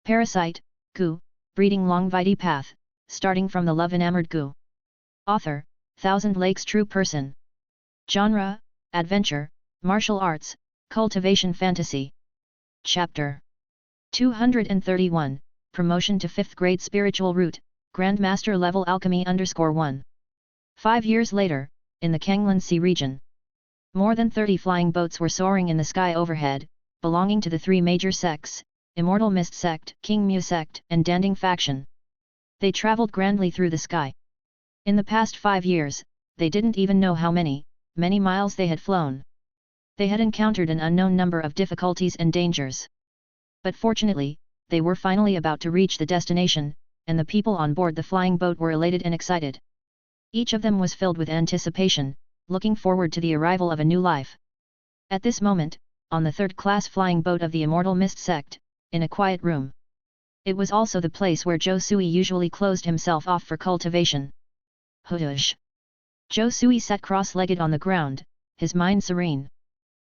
Parasite, Gu, breeding longevity path, starting from the love-enamored Gu. Author, Thousand Lakes True Person. Genre, Adventure, Martial Arts, Cultivation Fantasy. Chapter 231, Promotion to 5th Grade Spiritual Root, Grandmaster Level Alchemy _1. 5 years later, in the Kanglan Sea region. More than 30 flying boats were soaring in the sky overhead, belonging to the 3 major sects, Immortal Mist Sect, King Mu Sect, and Danding Faction. They traveled grandly through the sky. In the past 5 years, they didn't even know how many miles they had flown. They had encountered an unknown number of difficulties and dangers. But fortunately, they were finally about to reach the destination, and the people on board the flying boat were elated and excited. Each of them was filled with anticipation, looking forward to the arrival of a new life. At this moment, on the 3rd-class flying boat of the Immortal Mist Sect, in a quiet room. It was also the place where Zhou Sui usually closed himself off for cultivation. Hush! Zhou Sui sat cross-legged on the ground, his mind serene.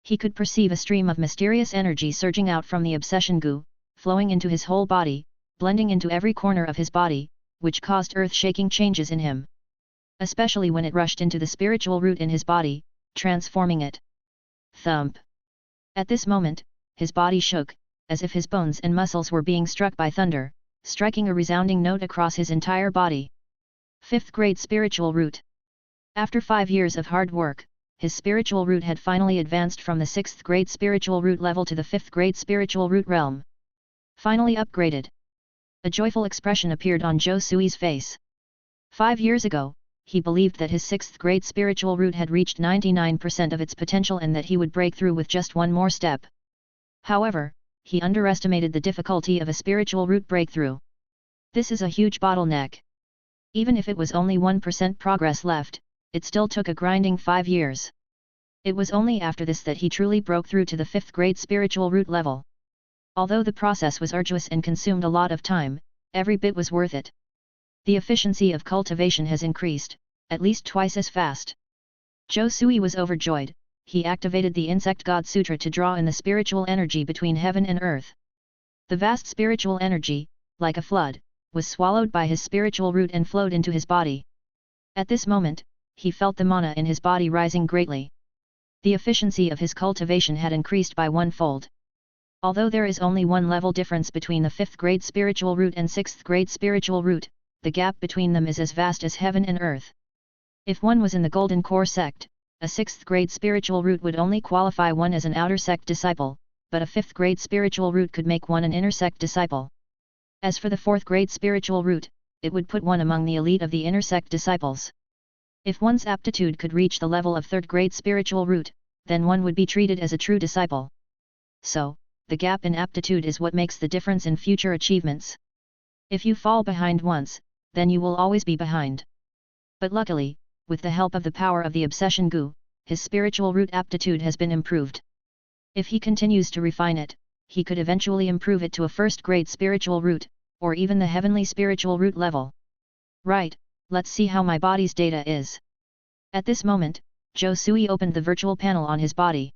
He could perceive a stream of mysterious energy surging out from the obsession Gu, flowing into his whole body, blending into every corner of his body, which caused earth-shaking changes in him. Especially when it rushed into the spiritual root in his body, transforming it. Thump! At this moment, his body shook, as if his bones and muscles were being struck by thunder, striking a resounding note across his entire body. 5th grade spiritual root. After 5 years of hard work, his spiritual root had finally advanced from the 6th grade spiritual root level to the 5th grade spiritual root realm. Finally upgraded. A joyful expression appeared on Zhou Sui's face. 5 years ago, he believed that his 6th grade spiritual root had reached 99% of its potential and that he would break through with just one more step. However, he underestimated the difficulty of a spiritual root breakthrough. This is a huge bottleneck. Even if it was only 1% progress left, it still took a grinding 5 years. It was only after this that he truly broke through to the 5th grade spiritual root level. Although the process was arduous and consumed a lot of time, every bit was worth it. The efficiency of cultivation has increased, at least twice as fast. Zhou Sui was overjoyed. He activated the Insect God Sutra to draw in the spiritual energy between heaven and earth. The vast spiritual energy, like a flood, was swallowed by his spiritual root and flowed into his body. At this moment, he felt the mana in his body rising greatly. The efficiency of his cultivation had increased by 1-fold. Although there is only 1 level difference between the 5th grade spiritual root and 6th grade spiritual root, the gap between them is as vast as heaven and earth. If one was in the Golden Core sect, a 6th grade spiritual root would only qualify one as an outer sect disciple, but a 5th grade spiritual root could make one an inner sect disciple. As for the 4th grade spiritual root, it would put one among the elite of the inner sect disciples. If one's aptitude could reach the level of 3rd grade spiritual root, then one would be treated as a true disciple. So, the gap in aptitude is what makes the difference in future achievements. If you fall behind once, then you will always be behind. But luckily, with the help of the power of the obsession Gu, his spiritual root aptitude has been improved. If he continues to refine it, he could eventually improve it to a 1st grade spiritual root, or even the heavenly spiritual root level. Right, let's see how my body's data is. At this moment, Zhou Sui opened the virtual panel on his body.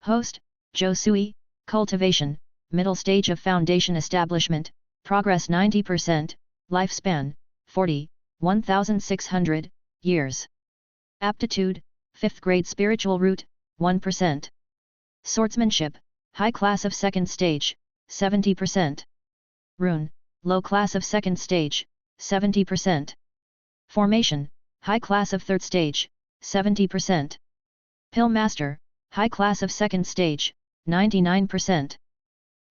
Host, Zhou Sui, Cultivation, Middle Stage of Foundation Establishment, Progress 90%, Lifespan, 41,600 years. Aptitude, 5th grade spiritual root, 1%. Swordsmanship, high class of 2nd stage, 70%. Rune, low class of 2nd stage, 70%. Formation, high class of 3rd stage, 70%. Pill Master, high class of 2nd stage, 99%.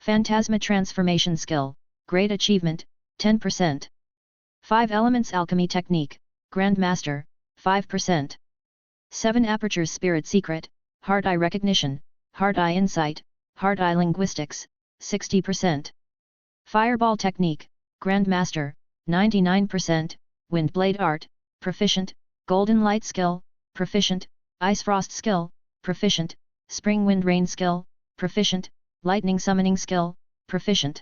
Phantasma Transformation Skill, Great Achievement, 10%. 5 Elements Alchemy Technique, Grandmaster, 5%. 7 Apertures Spirit Secret, Hard Eye Recognition, Hard Eye Insight, Hard Eye Linguistics, 60%. Fireball Technique, Grandmaster, 99%, Wind Blade Art, Proficient, Golden Light Skill, Proficient, Ice Frost Skill, Proficient, Spring Wind Rain Skill, Proficient, Lightning Summoning Skill, Proficient.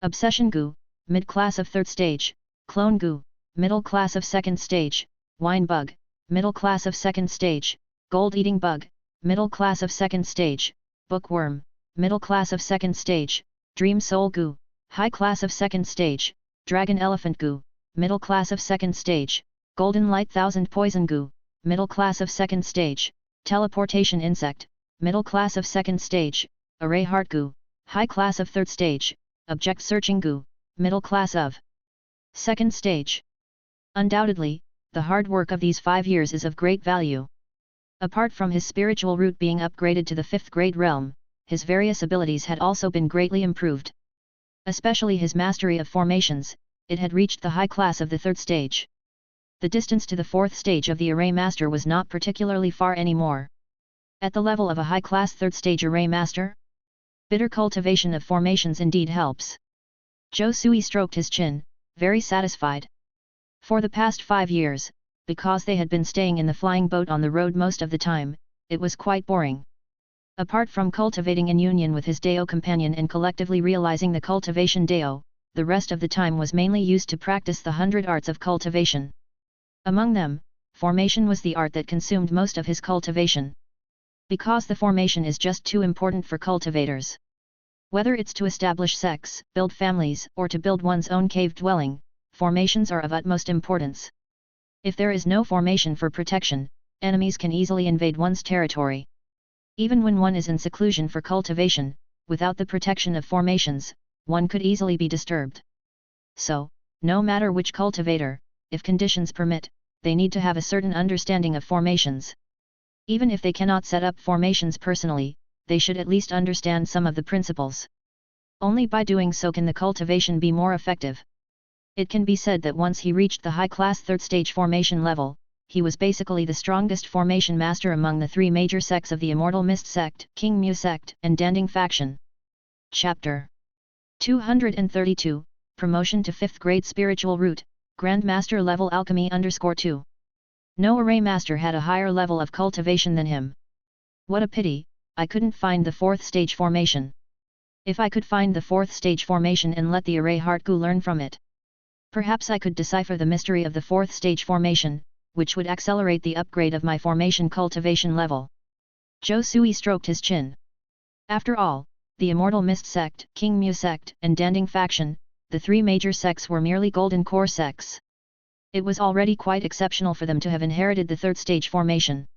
Obsession Gu, Mid-Class of 3rd Stage, Clone Gu, Middle Class of 2nd Stage, Wine Bug, Middle Class of 2nd Stage, Gold Eating Bug, Middle Class of 2nd Stage, Bookworm, Middle Class of 2nd Stage, Dream Soul Gu, High class of second stage, Dragon Elephant Goo, middle class of second stage, Golden Light Thousand Poison Goo, middle class of second stage, Teleportation Insect, middle class of second stage, Array Heart Goo, high class of third stage, Object Searching Goo, middle class of second stage. Undoubtedly, the hard work of these 5 years is of great value. Apart from his spiritual root being upgraded to the 5th grade realm, his various abilities had also been greatly improved. Especially his mastery of formations, it had reached the high class of the 3rd stage. The distance to the 4th stage of the Array Master was not particularly far anymore. At the level of a high-class 3rd stage Array Master, bitter cultivation of formations indeed helps. Zhou Sui stroked his chin, very satisfied. For the past 5 years, because they had been staying in the flying boat on the road most of the time, it was quite boring. Apart from cultivating in union with his Dao companion and collectively realizing the cultivation Dao, the rest of the time was mainly used to practice the 100 arts of cultivation. Among them, formation was the art that consumed most of his cultivation. Because the formation is just too important for cultivators. Whether it's to establish sects, build families, or to build one's own cave dwelling, formations are of utmost importance. If there is no formation for protection, enemies can easily invade one's territory. Even when one is in seclusion for cultivation, without the protection of formations, one could easily be disturbed. So, no matter which cultivator, if conditions permit, they need to have a certain understanding of formations. Even if they cannot set up formations personally, they should at least understand some of the principles. Only by doing so can the cultivation be more effective. It can be said that once he reached the high-class 3rd stage formation level, he was basically the strongest formation master among the 3 major sects of the Immortal Mist sect, King Mu sect, and Danding faction. Chapter 232, Promotion to 5th grade Spiritual Root, Grandmaster level Alchemy _2. No Array Master had a higher level of cultivation than him. What a pity, I couldn't find the 4th stage formation. If I could find the 4th stage formation and let the Array Heart Goo learn from it, perhaps I could decipher the mystery of the 4th stage formation, which would accelerate the upgrade of my formation cultivation level. Zhou Sui stroked his chin. After all, the Immortal Mist sect, King Mu sect, and Danding faction, the 3 major sects were merely golden core sects. It was already quite exceptional for them to have inherited the 3rd stage formation.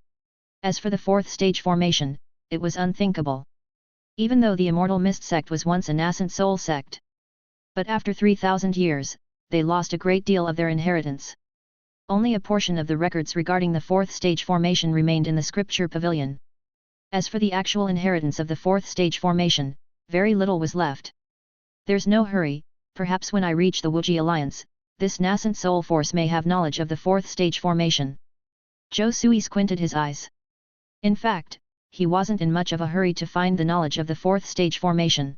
As for the 4th stage formation, it was unthinkable. Even though the Immortal Mist sect was once a nascent soul sect. But after 3,000 years, they lost a great deal of their inheritance. Only a portion of the records regarding the 4th stage formation remained in the scripture pavilion. As for the actual inheritance of the 4th stage formation, very little was left. There's no hurry, perhaps when I reach the Wuji Alliance, this nascent soul force may have knowledge of the 4th stage formation. Zhou Sui squinted his eyes. In fact, he wasn't in much of a hurry to find the knowledge of the 4th stage formation.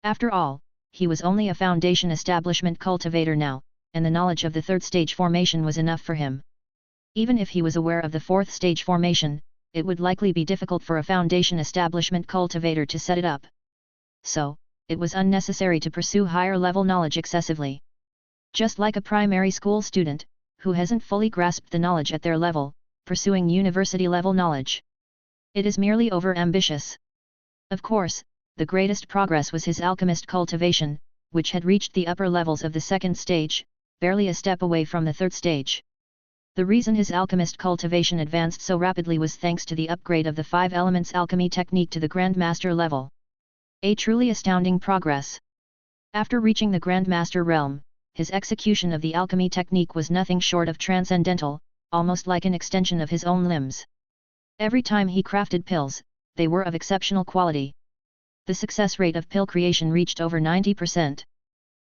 After all, he was only a foundation establishment cultivator now, and the knowledge of the 3rd stage formation was enough for him. Even if he was aware of the 4th stage formation, it would likely be difficult for a foundation establishment cultivator to set it up. So, it was unnecessary to pursue higher level knowledge excessively. Just like a primary school student, who hasn't fully grasped the knowledge at their level, pursuing university level knowledge. It is merely over-ambitious. Of course, the greatest progress was his alchemist cultivation, which had reached the upper levels of the 2nd stage, barely a step away from the 3rd stage. The reason his alchemist cultivation advanced so rapidly was thanks to the upgrade of the 5 elements alchemy technique to the Grandmaster level. A truly astounding progress. After reaching the Grandmaster realm, his execution of the alchemy technique was nothing short of transcendental, almost like an extension of his own limbs. Every time he crafted pills, they were of exceptional quality. The success rate of pill creation reached over 90%.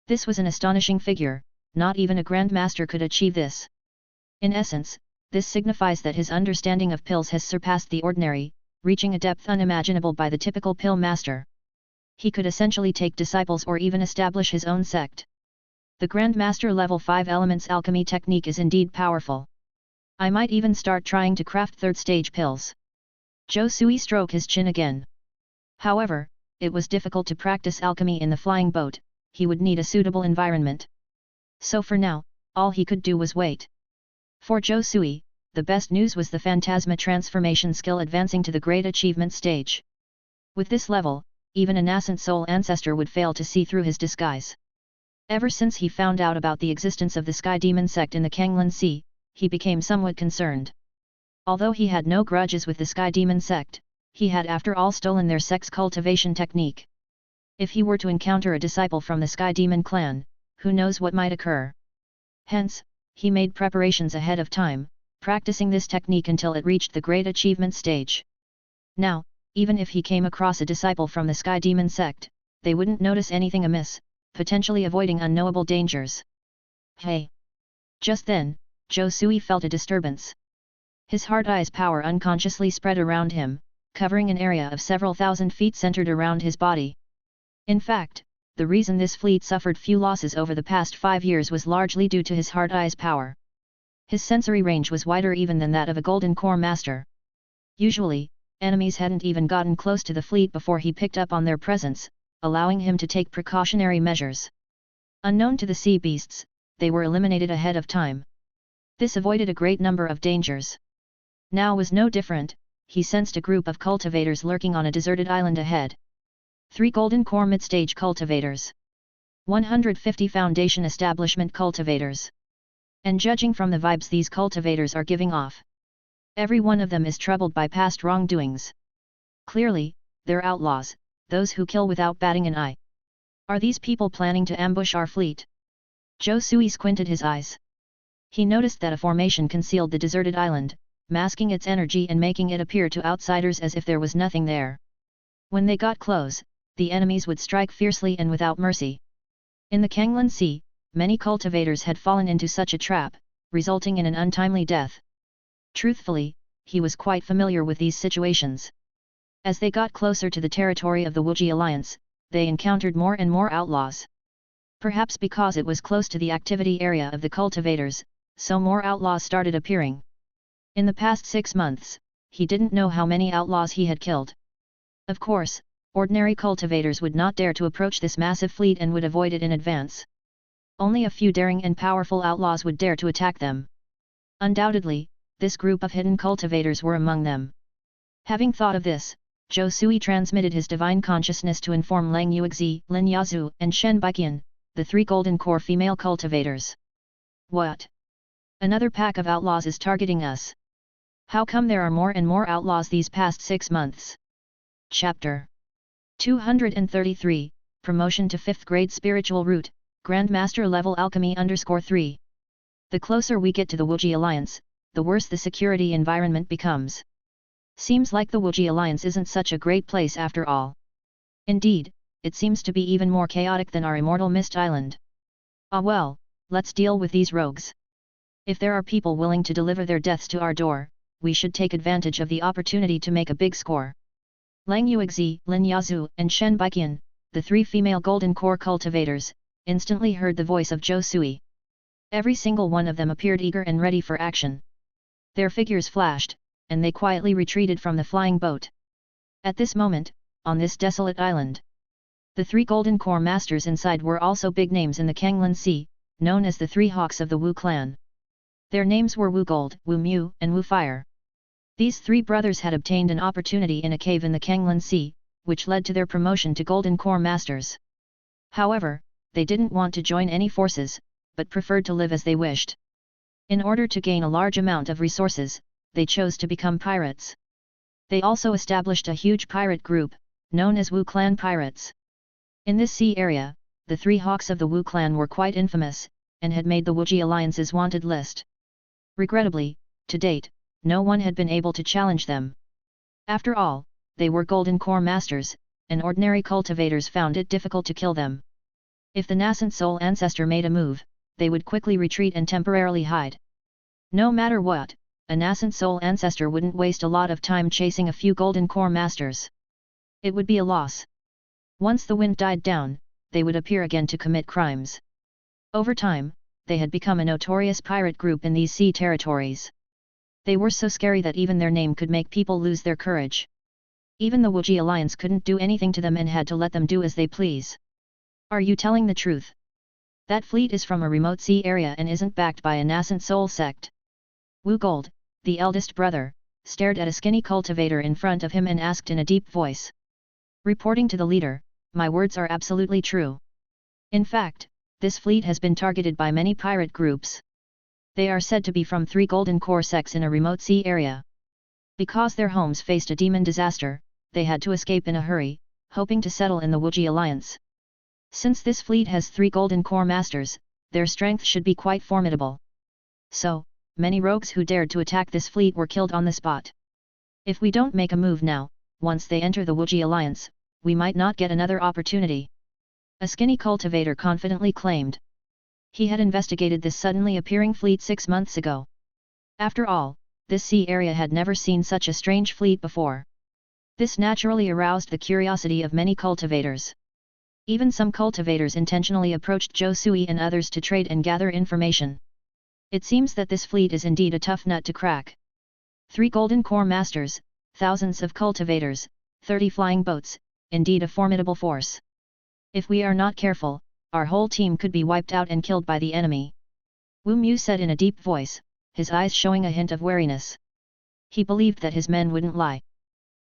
This was an astonishing figure, not even a Grandmaster could achieve this. In essence, this signifies that his understanding of pills has surpassed the ordinary, reaching a depth unimaginable by the typical pill master. He could essentially take disciples or even establish his own sect. The Grandmaster level 5 elements alchemy technique is indeed powerful. I might even start trying to craft 3rd stage pills. Zhou Sui stroked his chin again. However, it was difficult to practice alchemy in the flying boat, he would need a suitable environment. So for now, all he could do was wait. For Zhou Sui, the best news was the Phantasma transformation skill advancing to the Great Achievement stage. With this level, even a nascent soul ancestor would fail to see through his disguise. Ever since he found out about the existence of the Sky Demon sect in the Kanglan Sea, he became somewhat concerned. Although he had no grudges with the Sky Demon sect, he had after all stolen their sect's cultivation technique. If he were to encounter a disciple from the Sky Demon clan, who knows what might occur. Hence, he made preparations ahead of time, practicing this technique until it reached the great achievement stage. Now, even if he came across a disciple from the Sky Demon sect, they wouldn't notice anything amiss, potentially avoiding unknowable dangers. Hey! Just then, Zhou Sui felt a disturbance. His hard eye's power unconsciously spread around him, covering an area of several thousand feet centered around his body. In fact, the reason this fleet suffered few losses over the past 5 years was largely due to his hard eye's power. His sensory range was wider even than that of a Golden Core Master. Usually, enemies hadn't even gotten close to the fleet before he picked up on their presence, allowing him to take precautionary measures. Unknown to the sea beasts, they were eliminated ahead of time. This avoided a great number of dangers. Now was no different, he sensed a group of cultivators lurking on a deserted island ahead. 3 Golden Core mid-stage cultivators. 150 Foundation Establishment cultivators. And judging from the vibes these cultivators are giving off, every one of them is troubled by past wrongdoings. Clearly, they're outlaws, those who kill without batting an eye. Are these people planning to ambush our fleet? Zhou Sui squinted his eyes. He noticed that a formation concealed the deserted island, masking its energy and making it appear to outsiders as if there was nothing there. When they got close, the enemies would strike fiercely and without mercy. In the Kanglan Sea, many cultivators had fallen into such a trap, resulting in an untimely death. Truthfully, he was quite familiar with these situations. As they got closer to the territory of the Wuji Alliance, they encountered more and more outlaws. Perhaps because it was close to the activity area of the cultivators, so more outlaws started appearing. In the past 6 months, he didn't know how many outlaws he had killed. Of course, ordinary cultivators would not dare to approach this massive fleet and would avoid it in advance. Only a few daring and powerful outlaws would dare to attack them. Undoubtedly, this group of hidden cultivators were among them. Having thought of this, Zhou Sui transmitted his divine consciousness to inform Lang Yuexi, Lin Yazhu, and Shen Baiqian, the 3 Golden Core female cultivators. What? Another pack of outlaws is targeting us. How come there are more and more outlaws these past 6 months? Chapter 233, Promotion to 5th Grade Spiritual Root, Grandmaster Level Alchemy _3. The closer we get to the Wuji Alliance, the worse the security environment becomes. Seems like the Wuji Alliance isn't such a great place after all. Indeed, it seems to be even more chaotic than our immortal Mist Island. Ah well, let's deal with these rogues. If there are people willing to deliver their deaths to our door, we should take advantage of the opportunity to make a big score. Lang Yuexi, Lin Yazhu, and Shen Baiqian, the 3 female Golden Core cultivators, instantly heard the voice of Zhou Sui. Every single one of them appeared eager and ready for action. Their figures flashed, and they quietly retreated from the flying boat. At this moment, on this desolate island, the 3 Golden Core masters inside were also big names in the Kanglan Sea, known as the 3 Hawks of the Wu clan. Their names were Wu Gold, Wu Mu, and Wu Fire. These 3 brothers had obtained an opportunity in a cave in the Kanglan Sea, which led to their promotion to Golden Core masters. However, they didn't want to join any forces, but preferred to live as they wished. In order to gain a large amount of resources, they chose to become pirates. They also established a huge pirate group, known as Wu Clan Pirates. In this sea area, the 3 Hawks of the Wu Clan were quite infamous, and had made the Wuji Alliance's wanted list. Regrettably, to date, no one had been able to challenge them. After all, they were Golden Core masters, and ordinary cultivators found it difficult to kill them. If the nascent soul ancestor made a move, they would quickly retreat and temporarily hide. No matter what, a nascent soul ancestor wouldn't waste a lot of time chasing a few Golden Core masters. It would be a loss. Once the wind died down, they would appear again to commit crimes. Over time, they had become a notorious pirate group in these sea territories. They were so scary that even their name could make people lose their courage. Even the Wuji Alliance couldn't do anything to them and had to let them do as they please. Are you telling the truth? That fleet is from a remote sea area and isn't backed by a nascent soul sect. Wu Gold, the eldest brother, stared at a skinny cultivator in front of him and asked in a deep voice. Reporting to the leader, my words are absolutely true. In fact, this fleet has been targeted by many pirate groups. They are said to be from 3 golden core sects in a remote sea area. Because their homes faced a demon disaster, they had to escape in a hurry, hoping to settle in the Wuji alliance. Since this fleet has 3 golden core masters, their strength should be quite formidable. So, many rogues who dared to attack this fleet were killed on the spot. If we don't make a move now, once they enter the Wuji alliance, we might not get another opportunity. A skinny cultivator confidently claimed. He had investigated this suddenly appearing fleet 6 months ago. After all, this sea area had never seen such a strange fleet before. This naturally aroused the curiosity of many cultivators. Even some cultivators intentionally approached Zhou Sui and others to trade and gather information. It seems that this fleet is indeed a tough nut to crack. 3 golden core masters, thousands of cultivators, 30 flying boats, indeed a formidable force. If we are not careful, our whole team could be wiped out and killed by the enemy. Wu Mu said in a deep voice, his eyes showing a hint of wariness. He believed that his men wouldn't lie.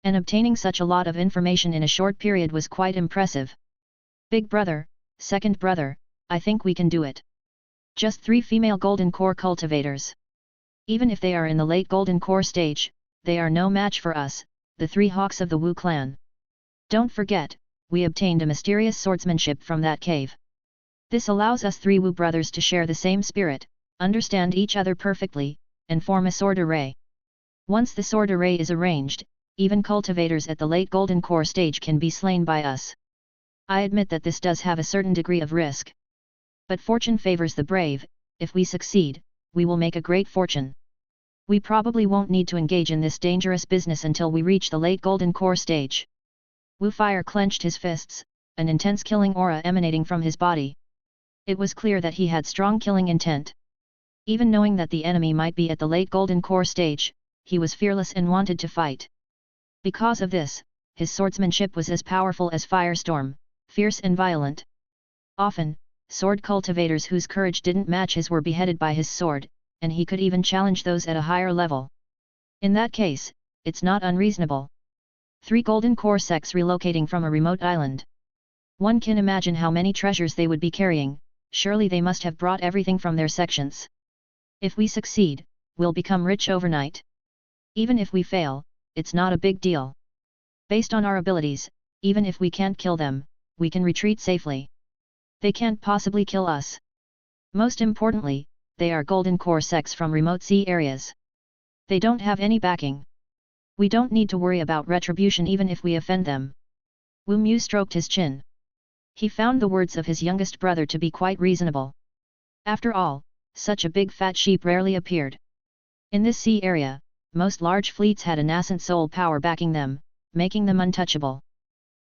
And obtaining such a lot of information in a short period was quite impressive. Big brother, second brother, I think we can do it. Just 3 female golden core cultivators. Even if they are in the late golden core stage, they are no match for us, the 3 hawks of the Wu clan. Don't forget, we obtained a mysterious swordsmanship from that cave. This allows us 3 Wu brothers to share the same spirit, understand each other perfectly, and form a sword array. Once the sword array is arranged, even cultivators at the late golden core stage can be slain by us. I admit that this does have a certain degree of risk. But fortune favors the brave. If we succeed, we will make a great fortune. We probably won't need to engage in this dangerous business until we reach the late golden core stage. Wu Fire clenched his fists, an intense killing aura emanating from his body. It was clear that he had strong killing intent. Even knowing that the enemy might be at the late golden core stage, he was fearless and wanted to fight. Because of this, his swordsmanship was as powerful as firestorm, fierce and violent. Often, sword cultivators whose courage didn't match his were beheaded by his sword, and he could even challenge those at a higher level. In that case, it's not unreasonable. 3 golden core sects relocating from a remote island. One can imagine how many treasures they would be carrying. Surely they must have brought everything from their sections. If we succeed, we'll become rich overnight. Even if we fail, it's not a big deal. Based on our abilities, even if we can't kill them, we can retreat safely. They can't possibly kill us. Most importantly, they are golden core sects from remote sea areas. They don't have any backing. We don't need to worry about retribution even if we offend them. Wu Mu stroked his chin. He found the words of his youngest brother to be quite reasonable. After all, such a big fat sheep rarely appeared. In this sea area, most large fleets had a nascent soul power backing them, making them untouchable.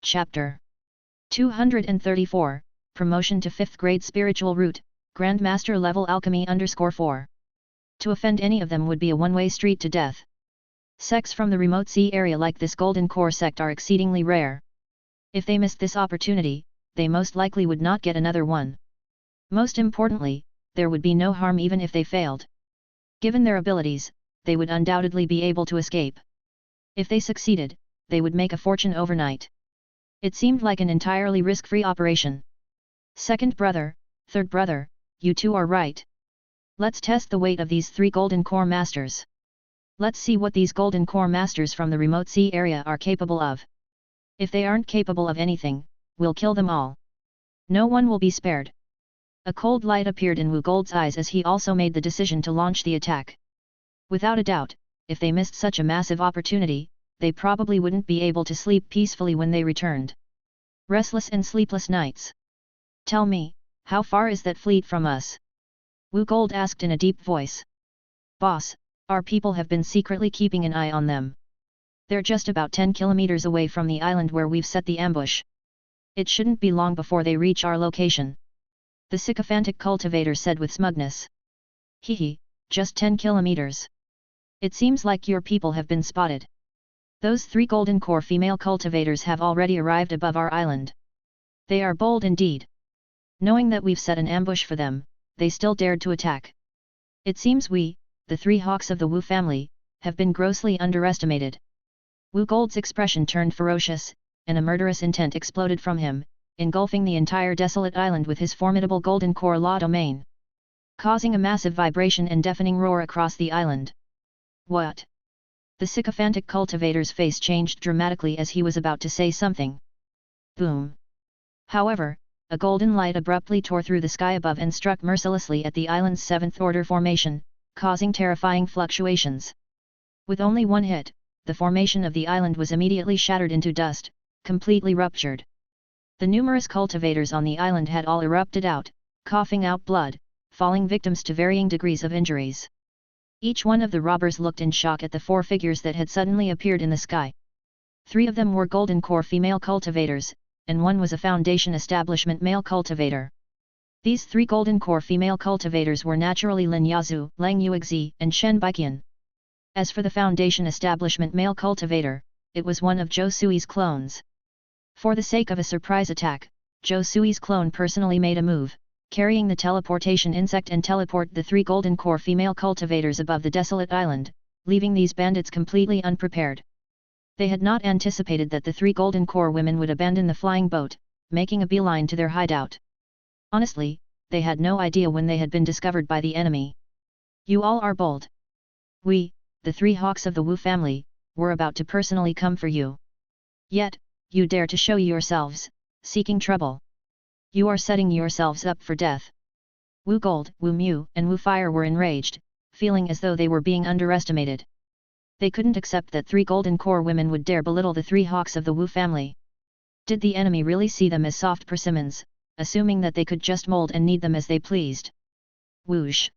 Chapter 234, Promotion to 5th Grade Spiritual Route, Grandmaster Level Alchemy _4. To offend any of them would be a one-way street to death. Sects from the remote sea area like this golden core sect are exceedingly rare. If they missed this opportunity, they most likely would not get another one. Most importantly, there would be no harm even if they failed. Given their abilities, they would undoubtedly be able to escape. If they succeeded, they would make a fortune overnight. It seemed like an entirely risk-free operation. Second brother, third brother, you two are right. Let's test the weight of these 3 golden core masters. Let's see what these golden core masters from the remote sea area are capable of. If they aren't capable of anything, we'll kill them all. No one will be spared. A cold light appeared in Wu Gold's eyes as he also made the decision to launch the attack. Without a doubt, if they missed such a massive opportunity, they probably wouldn't be able to sleep peacefully when they returned. Restless and sleepless nights. Tell me, how far is that fleet from us? Wu Gold asked in a deep voice. Boss, our people have been secretly keeping an eye on them. They're just about 10 kilometers away from the island where we've set the ambush. It shouldn't be long before they reach our location. The sycophantic cultivator said with smugness. Hehe, just 10 kilometers. It seems like your people have been spotted. Those 3 golden core female cultivators have already arrived above our island. They are bold indeed. Knowing that we've set an ambush for them, they still dared to attack. It seems we, the 3 hawks of the Wu family, have been grossly underestimated. Wu Gold's expression turned ferocious, and a murderous intent exploded from him, engulfing the entire desolate island with his formidable golden core law domain, causing a massive vibration and deafening roar across the island. What? The sycophantic cultivator's face changed dramatically as he was about to say something. Boom! However, a golden light abruptly tore through the sky above and struck mercilessly at the island's seventh-order formation, causing terrifying fluctuations. With only one hit, the formation of the island was immediately shattered into dust, completely ruptured. The numerous cultivators on the island had all erupted out, coughing out blood, falling victims to varying degrees of injuries. Each one of the robbers looked in shock at the four figures that had suddenly appeared in the sky. 3 of them were golden core female cultivators, and 1 was a foundation establishment male cultivator. These 3 golden core female cultivators were naturally Lin Yazhu, Lang Yuexi, and Shen Baiqian. As for the foundation establishment male cultivator, it was one of Zhou Sui's clones. For the sake of a surprise attack, Zhou Sui's clone personally made a move, carrying the teleportation insect and teleport the 3 golden core female cultivators above the desolate island, leaving these bandits completely unprepared. They had not anticipated that the 3 golden core women would abandon the flying boat, making a beeline to their hideout. Honestly, they had no idea when they had been discovered by the enemy. You all are bold. We, the 3 hawks of the Wu family, were about to personally come for you. Yet, you dare to show yourselves, seeking trouble. You are setting yourselves up for death. Wu Gold, Wu Mu, and Wu Fire were enraged, feeling as though they were being underestimated. They couldn't accept that 3 golden core women would dare belittle the 3 hawks of the Wu family. Did the enemy really see them as soft persimmons, assuming that they could just mold and knead them as they pleased? Whoosh!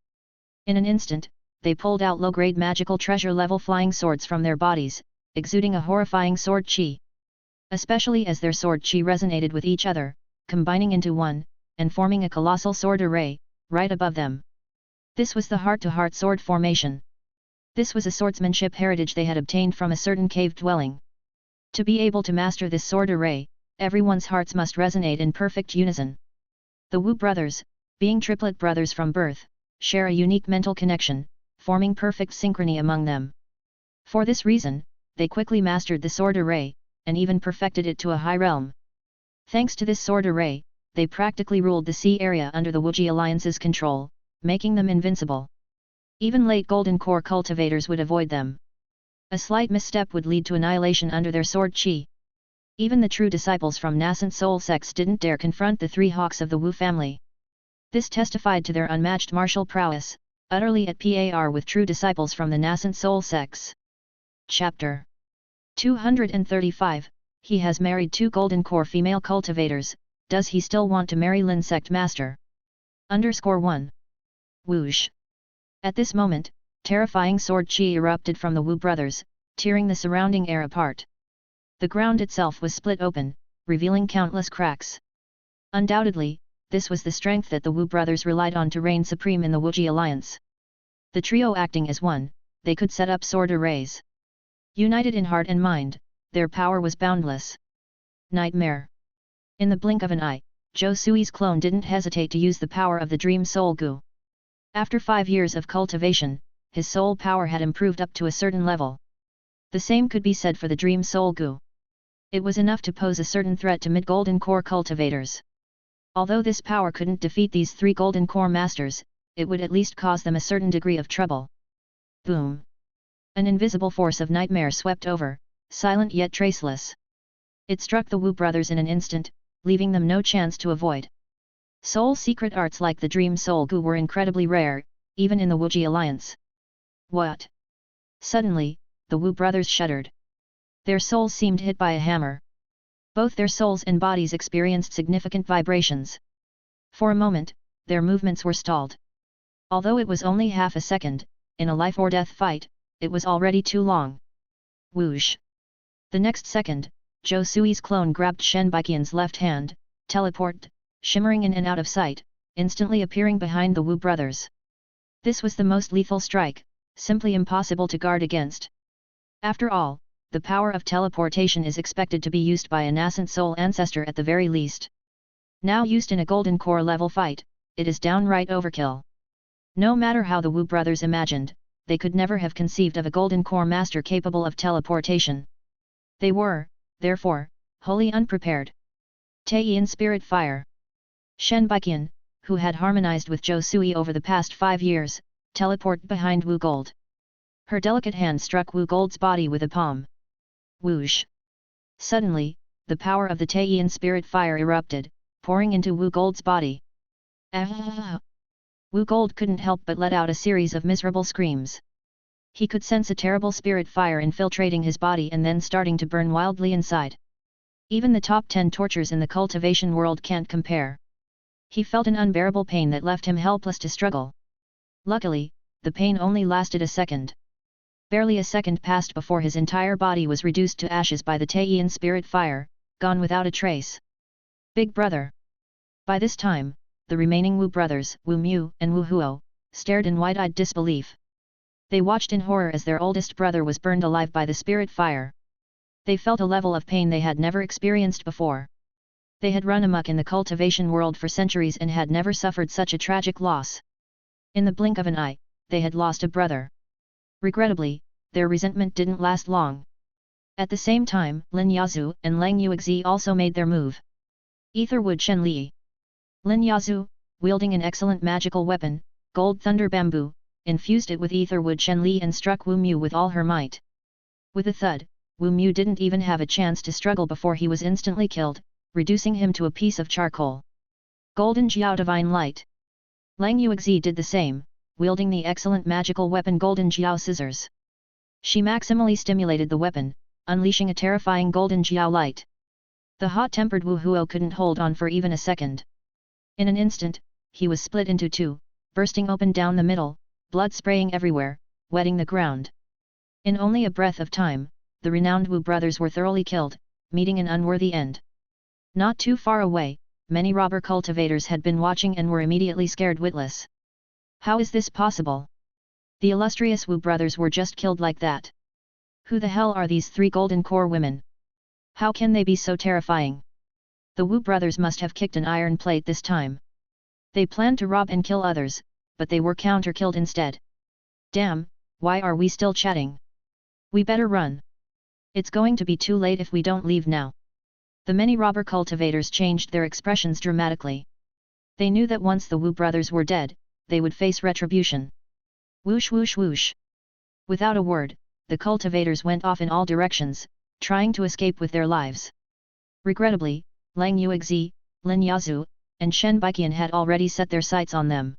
In an instant, they pulled out low-grade magical treasure-level flying swords from their bodies, exuding a horrifying sword chi. Especially as their sword chi resonated with each other, combining into one, and forming a colossal sword array, right above them. This was the heart-to-heart sword formation. This was a swordsmanship heritage they had obtained from a certain cave dwelling. To be able to master this sword array, everyone's hearts must resonate in perfect unison. The Wu brothers, being triplet brothers from birth, share a unique mental connection, forming perfect synchrony among them. For this reason, they quickly mastered the sword array, and even perfected it to a high realm. Thanks to this sword array, they practically ruled the sea area under the Wuji Alliance's control, making them invincible. Even late golden core cultivators would avoid them. A slight misstep would lead to annihilation under their sword chi. Even the true disciples from nascent soul sects didn't dare confront the 3 hawks of the Wu family. This testified to their unmatched martial prowess, utterly at par with true disciples from the nascent soul sects. Chapter 235, He has married 2 golden core female cultivators, does he still want to marry Lin sect master? _1. Whoosh! At this moment, terrifying sword chi erupted from the Wu brothers, tearing the surrounding air apart. The ground itself was split open, revealing countless cracks. Undoubtedly, this was the strength that the Wu brothers relied on to reign supreme in the Wuji Alliance. The trio acting as one, they could set up sword arrays. United in heart and mind, their power was boundless. Nightmare! In the blink of an eye, Zhou Sui's clone didn't hesitate to use the power of the Dream Soul Gu. After 5 years of cultivation, his soul power had improved up to a certain level. The same could be said for the Dream Soul Gu. It was enough to pose a certain threat to mid-golden core cultivators. Although this power couldn't defeat these 3 golden core masters, it would at least cause them a certain degree of trouble. Boom! An invisible force of nightmare swept over, silent yet traceless. It struck the Wu brothers in an instant, leaving them no chance to avoid. Soul secret arts like the Dream Soul Gu were incredibly rare, even in the Wuji Alliance. What? Suddenly, the Wu brothers shuddered. Their souls seemed hit by a hammer. Both their souls and bodies experienced significant vibrations. For a moment, their movements were stalled. Although it was only half a second, in a life-or-death fight, it was already too long. Whoosh! The next second, Zhou Sui's clone grabbed Shen Baiqian's left hand, teleported, shimmering in and out of sight, instantly appearing behind the Wu brothers. This was the most lethal strike, simply impossible to guard against. After all, the power of teleportation is expected to be used by a nascent soul ancestor at the very least. Now used in a golden core level fight, it is downright overkill. No matter how the Wu brothers imagined, they could never have conceived of a golden core master capable of teleportation. They were, therefore, wholly unprepared. Taiyin spirit fire. Shen Baiqian, who had harmonized with Zhou Sui over the past 5 years, teleported behind Wu Gold. Her delicate hand struck Wu Gold's body with a palm. Whoosh! Suddenly, the power of the Taiyin spirit fire erupted, pouring into Wu Gold's body. Ah! Wu Gold couldn't help but let out a series of miserable screams. He could sense a terrible spirit fire infiltrating his body and then starting to burn wildly inside. Even the top 10 tortures in the cultivation world can't compare. He felt an unbearable pain that left him helpless to struggle. Luckily, the pain only lasted a second. Barely a second passed before his entire body was reduced to ashes by the Taiyin spirit fire, gone without a trace. Big brother! By this time, the remaining Wu brothers, Wu Mu and Wu Huo, stared in wide-eyed disbelief. They watched in horror as their oldest brother was burned alive by the spirit fire. They felt a level of pain they had never experienced before. They had run amok in the cultivation world for centuries and had never suffered such a tragic loss. In the blink of an eye, they had lost a brother. Regrettably, their resentment didn't last long. At the same time, Lin Yazhu and Lang Yuexi also made their move. Etherwood Shenli. Lin Yazhu, wielding an excellent magical weapon, Gold Thunder Bamboo, infused it with Etherwood Shenli and struck Wu Mu with all her might. With a thud, Wu Mu didn't even have a chance to struggle before he was instantly killed, reducing him to a piece of charcoal. Golden Jiao Divine Light. Lang Yuexi did the same, wielding the excellent magical weapon Golden Jiao Scissors. She maximally stimulated the weapon, unleashing a terrifying Golden Jiao Light. The hot-tempered Wu Huo couldn't hold on for even a second. In an instant, he was split into two, bursting open down the middle, blood spraying everywhere, wetting the ground. In only a breath of time, the renowned Wu brothers were thoroughly killed, meeting an unworthy end. Not too far away, many robber cultivators had been watching and were immediately scared witless. How is this possible? The illustrious Wu brothers were just killed like that. Who the hell are these 3 golden core women? How can they be so terrifying? The Wu brothers must have kicked an iron plate this time. They planned to rob and kill others, but they were counter-killed instead. Damn, why are we still chatting? We better run. It's going to be too late if we don't leave now. The many robber cultivators changed their expressions dramatically. They knew that once the Wu brothers were dead, they would face retribution. Whoosh whoosh whoosh. Without a word, the cultivators went off in all directions, trying to escape with their lives. Regrettably, Lang Yuexi, Lin Yazhu, and Shen Baiqian had already set their sights on them.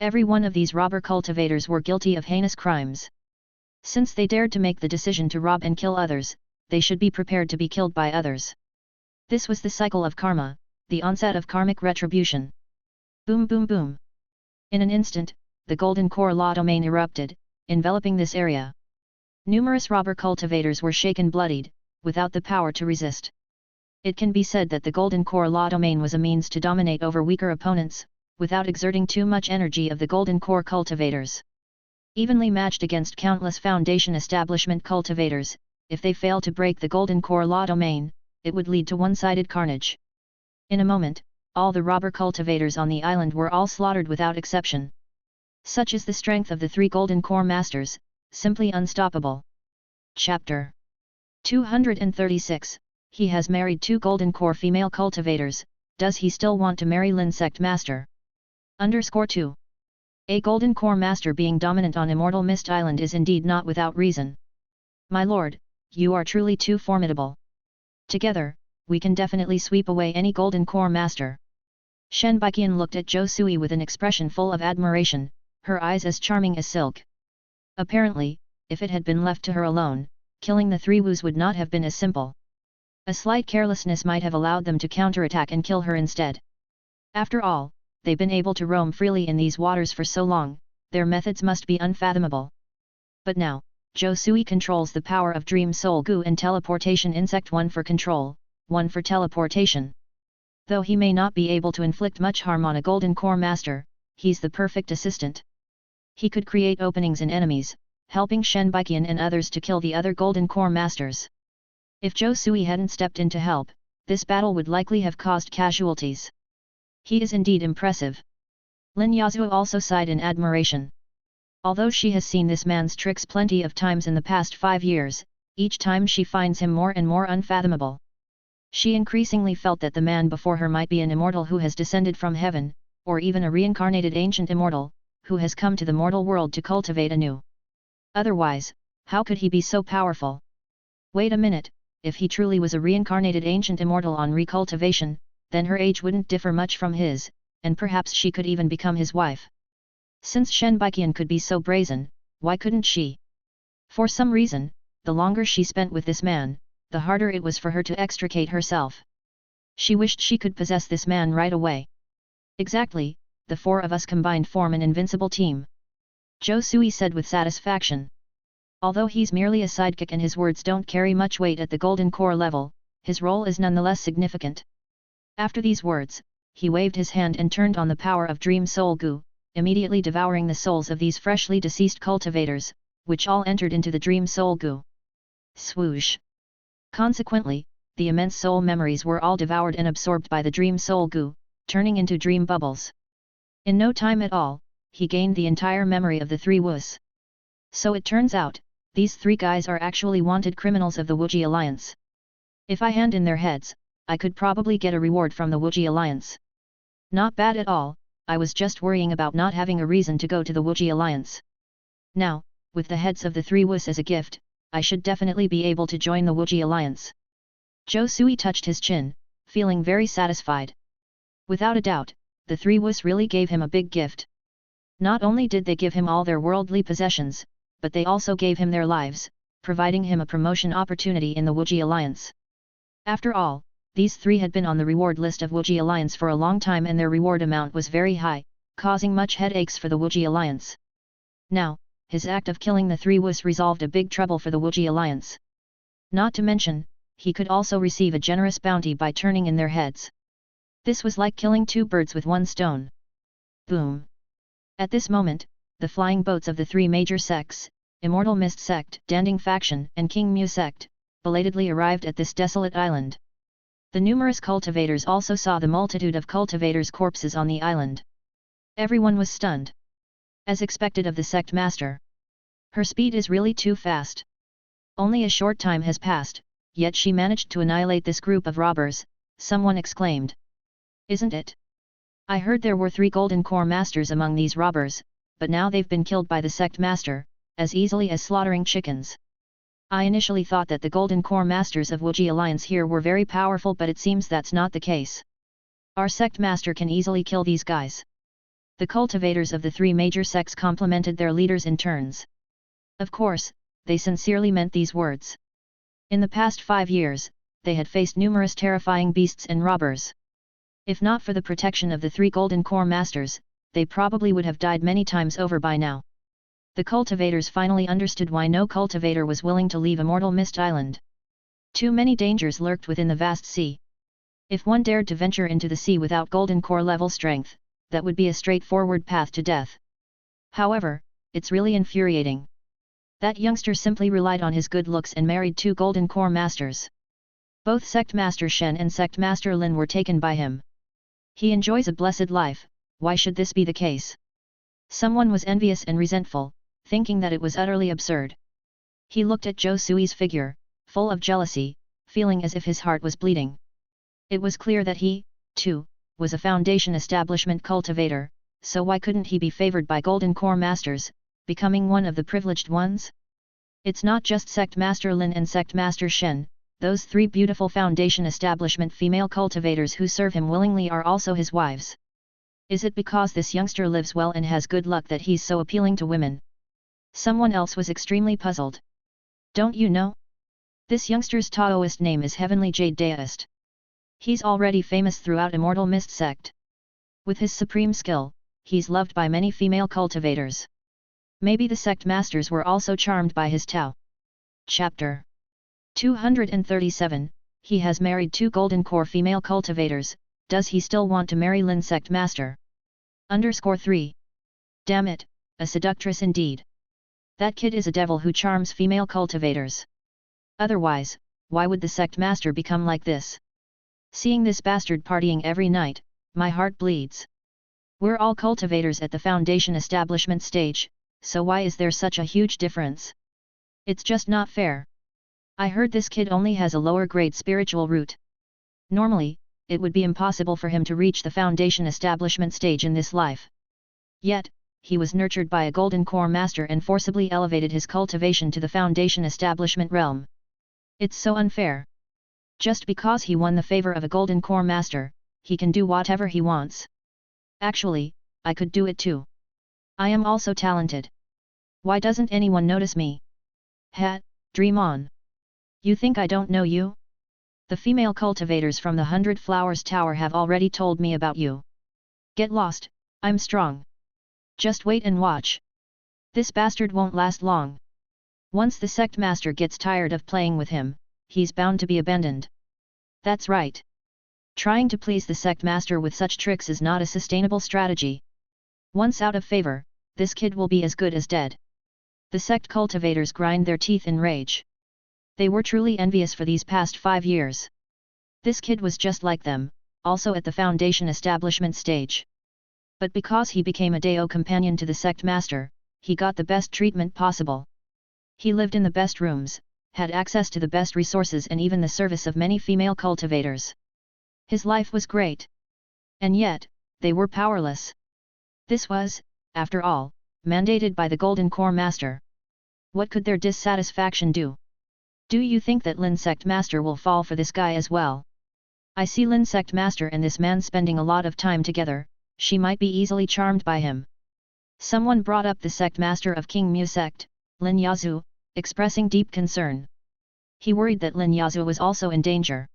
Every one of these robber cultivators were guilty of heinous crimes. Since they dared to make the decision to rob and kill others, they should be prepared to be killed by others. This was the cycle of karma, the onset of karmic retribution. Boom boom boom. In an instant, the Golden Core Law Domain erupted, enveloping this area. Numerous robber cultivators were shaken bloodied, without the power to resist. It can be said that the Golden Core Law Domain was a means to dominate over weaker opponents, without exerting too much energy of the Golden Core cultivators. Evenly matched against countless Foundation establishment cultivators, if they fail to break the Golden Core Law Domain, it would lead to one-sided carnage. In a moment, all the robber cultivators on the island were all slaughtered without exception. Such is the strength of the 3 Golden Core Masters, simply unstoppable. Chapter 236, He has married 2 Golden Core female cultivators, does he still want to marry Linsect Master? _2. A Golden Core Master being dominant on Immortal Mist Island is indeed not without reason. My lord, you are truly too formidable. Together, we can definitely sweep away any Golden Core Master. Shen Baiqian looked at Zhou Sui with an expression full of admiration, her eyes as charming as silk. Apparently, if it had been left to her alone, killing the 3 Wus would not have been as simple. A slight carelessness might have allowed them to counterattack and kill her instead. After all, they've been able to roam freely in these waters for so long, their methods must be unfathomable. But now, Zhou Sui controls the power of Dream Soul Goo and Teleportation Insect, 1 for control, 1 for teleportation. Though he may not be able to inflict much harm on a Golden Core Master, he's the perfect assistant. He could create openings in enemies, helping Shen Baiqian and others to kill the other Golden Core Masters. If Zhou Sui hadn't stepped in to help, this battle would likely have caused casualties. He is indeed impressive. Lin Yazhu also sighed in admiration. Although she has seen this man's tricks plenty of times in the past 5 years, each time she finds him more and more unfathomable. She increasingly felt that the man before her might be an immortal who has descended from heaven, or even a reincarnated ancient immortal, who has come to the mortal world to cultivate anew. Otherwise, how could he be so powerful? Wait a minute, if he truly was a reincarnated ancient immortal on recultivation, then her age wouldn't differ much from his, and perhaps she could even become his wife. Since Shen Baiqian could be so brazen, why couldn't she? For some reason, the longer she spent with this man, the harder it was for her to extricate herself. She wished she could possess this man right away. Exactly, the four of us combined form an invincible team. Zhou Sui said with satisfaction. Although he's merely a sidekick and his words don't carry much weight at the golden core level, his role is nonetheless significant. After these words, he waved his hand and turned on the power of Dream Soul Gu, immediately devouring the souls of these freshly deceased cultivators, which all entered into the Dream Soul Gu. Swoosh! Consequently, the immense soul memories were all devoured and absorbed by the Dream Soul Gu, turning into dream bubbles. In no time at all, he gained the entire memory of the three Wus. So it turns out, these three guys are actually wanted criminals of the Wuji Alliance. If I hand in their heads, I could probably get a reward from the Wuji Alliance. Not bad at all, I was just worrying about not having a reason to go to the Wuji Alliance. Now, with the heads of the three Wus as a gift, I should definitely be able to join the Wuji Alliance. Zhou Sui touched his chin, feeling very satisfied. Without a doubt, the three Wus really gave him a big gift. Not only did they give him all their worldly possessions, but they also gave him their lives, providing him a promotion opportunity in the Wuji Alliance. After all, these three had been on the reward list of Wuji Alliance for a long time and their reward amount was very high, causing much headaches for the Wuji Alliance. Now, his act of killing the three Wus resolved a big trouble for the Wuji Alliance. Not to mention, he could also receive a generous bounty by turning in their heads. This was like killing two birds with one stone. Boom! At this moment, the flying boats of the three major sects, Immortal Mist Sect, Danding Faction and King Mu Sect, belatedly arrived at this desolate island. The numerous cultivators also saw the multitude of cultivators' corpses on the island. Everyone was stunned. As expected of the sect master. Her speed is really too fast. Only a short time has passed, yet she managed to annihilate this group of robbers, someone exclaimed. Isn't it? I heard there were 3 golden core masters among these robbers, but now they've been killed by the sect master, as easily as slaughtering chickens. I initially thought that the golden core masters of Wuji Alliance here were very powerful, but it seems that's not the case. Our sect master can easily kill these guys. The cultivators of the 3 major sects complimented their leaders in turns. Of course, they sincerely meant these words. In the past 5 years, they had faced numerous terrifying beasts and robbers. If not for the protection of the 3 golden core masters, they probably would have died many times over by now. The cultivators finally understood why no cultivator was willing to leave Immortal Mist Island. Too many dangers lurked within the vast sea. If one dared to venture into the sea without golden core level strength, that would be a straightforward path to death. However, it's really infuriating. That youngster simply relied on his good looks and married 2 golden core masters. Both Sect Master Shen and Sect Master Lin were taken by him. He enjoys a blessed life, why should this be the case? Someone was envious and resentful, thinking that it was utterly absurd. He looked at Zhou Sui's figure, full of jealousy, feeling as if his heart was bleeding. It was clear that he, too, was a foundation establishment cultivator, so why couldn't he be favored by golden core masters, becoming one of the privileged ones? It's not just Sect Master Lin and Sect Master Shen, those 3 beautiful foundation establishment female cultivators who serve him willingly are also his wives. Is it because this youngster lives well and has good luck that he's so appealing to women? Someone else was extremely puzzled. Don't you know? This youngster's Taoist name is Heavenly Jade Daoist. He's already famous throughout Immortal Mist Sect. With his supreme skill, he's loved by many female cultivators. Maybe the sect masters were also charmed by his Tao. Chapter 237, he has married 2 golden core female cultivators, does he still want to marry Lin sect master? _3. Damn it, a seductress indeed. That kid is a devil who charms female cultivators. Otherwise, why would the sect master become like this? Seeing this bastard partying every night, my heart bleeds. We're all cultivators at the foundation establishment stage, so why is there such a huge difference? It's just not fair. I heard this kid only has a lower grade spiritual root. Normally, it would be impossible for him to reach the foundation establishment stage in this life. Yet, he was nurtured by a golden core master and forcibly elevated his cultivation to the foundation establishment realm. It's so unfair. Just because he won the favor of a golden core master, he can do whatever he wants. Actually, I could do it too. I am also talented. Why doesn't anyone notice me? Ha, dream on. You think I don't know you? The female cultivators from the 100 Flowers Tower have already told me about you. Get lost, I'm strong. Just wait and watch. This bastard won't last long. Once the sect master gets tired of playing with him, he's bound to be abandoned. That's right. Trying to please the sect master with such tricks is not a sustainable strategy. Once out of favor, this kid will be as good as dead. The sect cultivators grind their teeth in rage. They were truly envious for these past 5 years. This kid was just like them, also at the foundation establishment stage. But because he became a Deo companion to the sect master, he got the best treatment possible. He lived in the best rooms, had access to the best resources and even the service of many female cultivators. His life was great. And yet, they were powerless. This was, after all, mandated by the Golden Core Master. What could their dissatisfaction do? Do you think that Lin Sect Master will fall for this guy as well? I see Lin Sect Master and this man spending a lot of time together, she might be easily charmed by him. Someone brought up the sect master of King Mu sect, Lin Yazhu, expressing deep concern. He worried that Lin Yazhu was also in danger.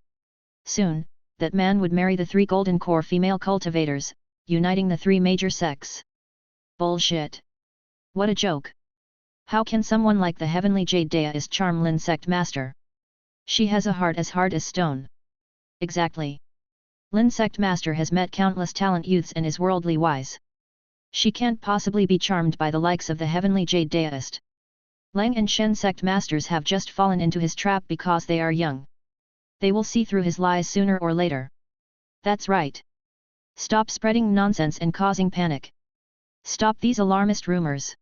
Soon, that man would marry the 3 golden core female cultivators, uniting the 3 major sects. Bullshit. What a joke. How can someone like the heavenly Jade Deist charm Lin Sect Master? She has a heart as hard as stone. Exactly. Lin Sect Master has met countless talent youths and is worldly wise. She can't possibly be charmed by the likes of the heavenly Jade Deist. Lang and Shen Sect Masters have just fallen into his trap because they are young. They will see through his lies sooner or later. That's right. Stop spreading nonsense and causing panic. Stop these alarmist rumors.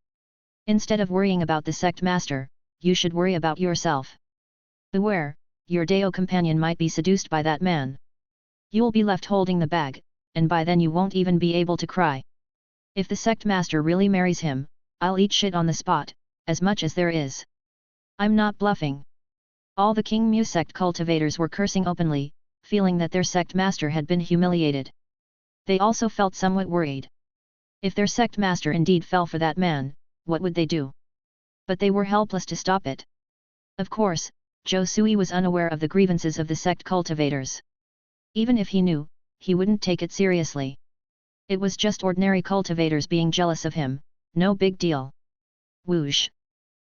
Instead of worrying about the sect master, you should worry about yourself. Beware, your Deo companion might be seduced by that man. You'll be left holding the bag, and by then you won't even be able to cry. If the sect master really marries him, I'll eat shit on the spot, as much as there is. I'm not bluffing. All the King Mu sect cultivators were cursing openly, feeling that their sect master had been humiliated. They also felt somewhat worried. If their sect master indeed fell for that man, what would they do? But they were helpless to stop it. Of course, Zhou Sui was unaware of the grievances of the sect cultivators. Even if he knew, he wouldn't take it seriously. It was just ordinary cultivators being jealous of him, no big deal. Whoosh!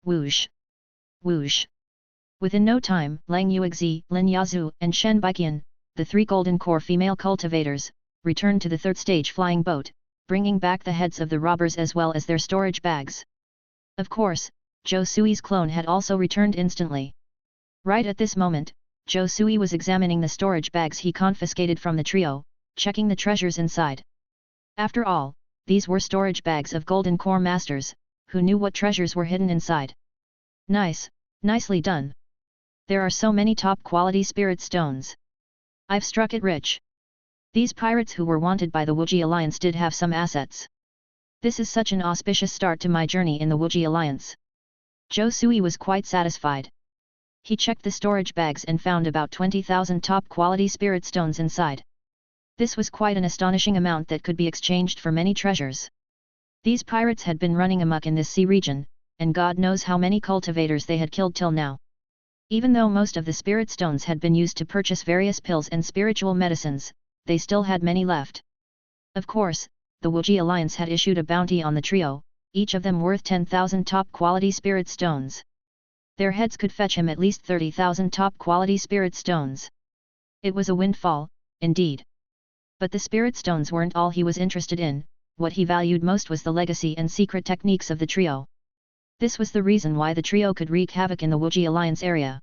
Whoosh! Whoosh! Within no time, Lang Yuexi, Lin Yazhu, and Shen Baiqian, the 3 golden core female cultivators, returned to the 3rd stage flying boat, bringing back the heads of the robbers as well as their storage bags. Of course, Zhou Sui's clone had also returned instantly. Right at this moment, Zhou Sui was examining the storage bags he confiscated from the trio, checking the treasures inside. After all, these were storage bags of golden core masters, who knew what treasures were hidden inside. Nice, nicely done. There are so many top-quality spirit stones. I've struck it rich. These pirates who were wanted by the Wuji Alliance did have some assets. This is such an auspicious start to my journey in the Wuji Alliance. Zhou Sui was quite satisfied. He checked the storage bags and found about 20,000 top-quality spirit stones inside. This was quite an astonishing amount that could be exchanged for many treasures. These pirates had been running amok in this sea region, and God knows how many cultivators they had killed till now. Even though most of the spirit stones had been used to purchase various pills and spiritual medicines, they still had many left. Of course, the Wuji Alliance had issued a bounty on the trio, each of them worth 10,000 top-quality spirit stones. Their heads could fetch him at least 30,000 top-quality spirit stones. It was a windfall, indeed. But the spirit stones weren't all he was interested in, what he valued most was the legacy and secret techniques of the trio. This was the reason why the trio could wreak havoc in the Wuji Alliance area.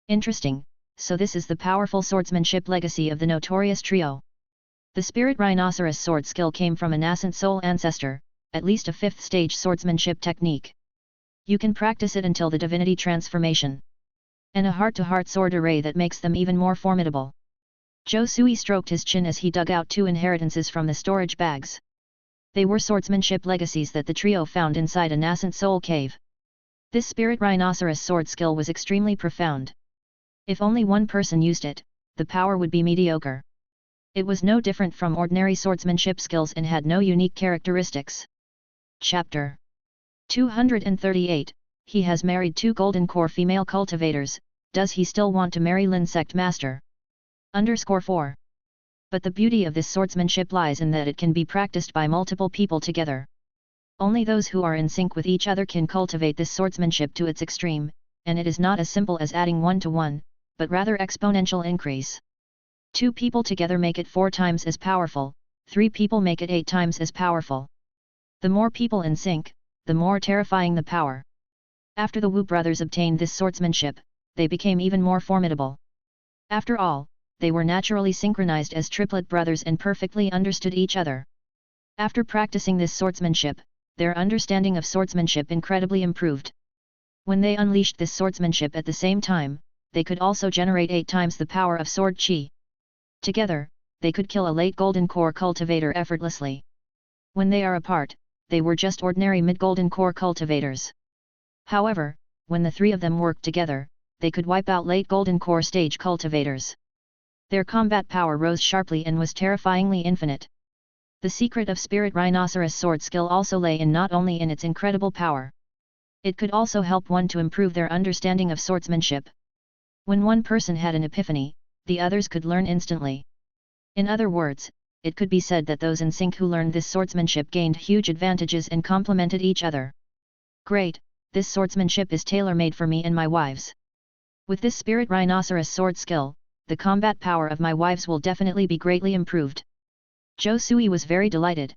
Interesting, so this is the powerful swordsmanship legacy of the notorious trio. The spirit rhinoceros sword skill came from a nascent soul ancestor, at least a 5th stage swordsmanship technique. You can practice it until the divinity transformation. And a heart-to-heart sword array that makes them even more formidable. Zhou Sui stroked his chin as he dug out 2 inheritances from the storage bags. They were swordsmanship legacies that the trio found inside a nascent soul cave. This spirit rhinoceros sword skill was extremely profound. If only one person used it, the power would be mediocre. It was no different from ordinary swordsmanship skills and had no unique characteristics. Chapter 238, he has married 2 golden core female cultivators, does he still want to marry Linsect Master? _4. But the beauty of this swordsmanship lies in that it can be practiced by multiple people together. Only those who are in sync with each other can cultivate this swordsmanship to its extreme, and it is not as simple as adding 1 to 1, but rather exponential increase. 2 people together make it 4 times as powerful, 3 people make it 8 times as powerful. The more people in sync, the more terrifying the power. After the Wu brothers obtained this swordsmanship, they became even more formidable. After all, they were naturally synchronized as triplet brothers and perfectly understood each other. After practicing this swordsmanship, their understanding of swordsmanship incredibly improved. When they unleashed this swordsmanship at the same time, they could also generate 8 times the power of sword chi. Together, they could kill a late golden core cultivator effortlessly. When they are apart, they were just ordinary mid-golden core cultivators. However, when the 3 of them worked together, they could wipe out late golden core stage cultivators. Their combat power rose sharply and was terrifyingly infinite. The secret of Spirit Rhinoceros sword skill also lay in not only in its incredible power. It could also help one to improve their understanding of swordsmanship. When one person had an epiphany, the others could learn instantly. In other words, it could be said that those in sync who learned this swordsmanship gained huge advantages and complemented each other. Great, this swordsmanship is tailor-made for me and my wives. With this Spirit Rhinoceros sword skill, the combat power of my wives will definitely be greatly improved. Zhou Sui was very delighted.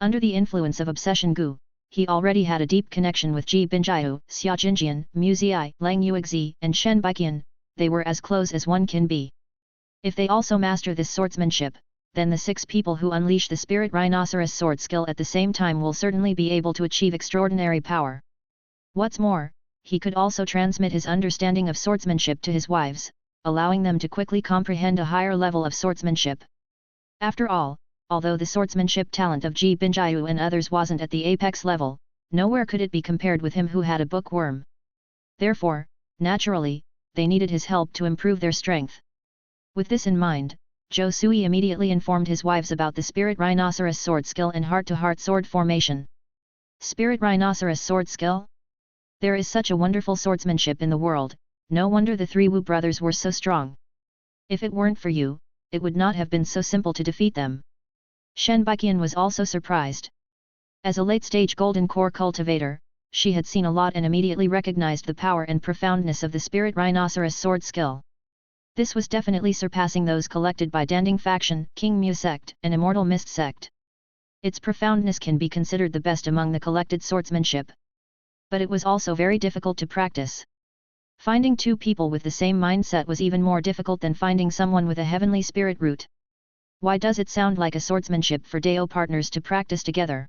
Under the influence of Obsession Gu, he already had a deep connection with Ji Binjiu, Xia Jinjian, Mu Ziai, Lang Yuexi, and Shen Baiqian, they were as close as one can be. If they also master this swordsmanship, then the 6 people who unleash the Spirit Rhinoceros sword skill at the same time will certainly be able to achieve extraordinary power. What's more, he could also transmit his understanding of swordsmanship to his wives, allowing them to quickly comprehend a higher level of swordsmanship. After all, although the swordsmanship talent of Ji Binjiu and others wasn't at the apex level, nowhere could it be compared with him who had a bookworm. Therefore, naturally, they needed his help to improve their strength. With this in mind, Zhou Sui immediately informed his wives about the Spirit Rhinoceros sword skill and heart-to-heart sword formation. Spirit Rhinoceros sword skill? There is such a wonderful swordsmanship in the world, no wonder the 3 Wu brothers were so strong. If it weren't for you, it would not have been so simple to defeat them. Shen Baiqian was also surprised. As a late-stage golden core cultivator, she had seen a lot and immediately recognized the power and profoundness of the Spirit Rhinoceros sword skill. This was definitely surpassing those collected by Danding Faction, King Mu Sect, and Immortal Mist Sect. Its profoundness can be considered the best among the collected swordsmanship. But it was also very difficult to practice. Finding 2 people with the same mindset was even more difficult than finding someone with a heavenly spirit root. Why does it sound like a swordsmanship for Dao partners to practice together?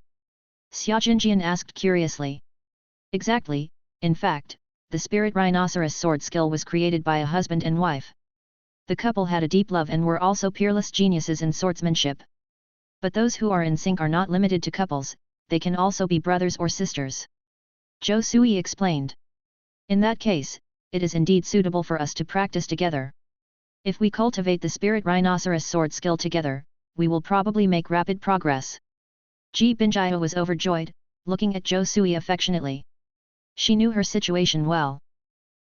Xia Jinjian asked curiously. Exactly, in fact, the Spirit Rhinoceros sword skill was created by a husband and wife. The couple had a deep love and were also peerless geniuses in swordsmanship. But those who are in sync are not limited to couples, they can also be brothers or sisters. Zhou Sui explained. In that case, it is indeed suitable for us to practice together. If we cultivate the Spirit Rhinoceros sword skill together, we will probably make rapid progress. Ji Binjiu was overjoyed, looking at Zhou Sui affectionately. She knew her situation well.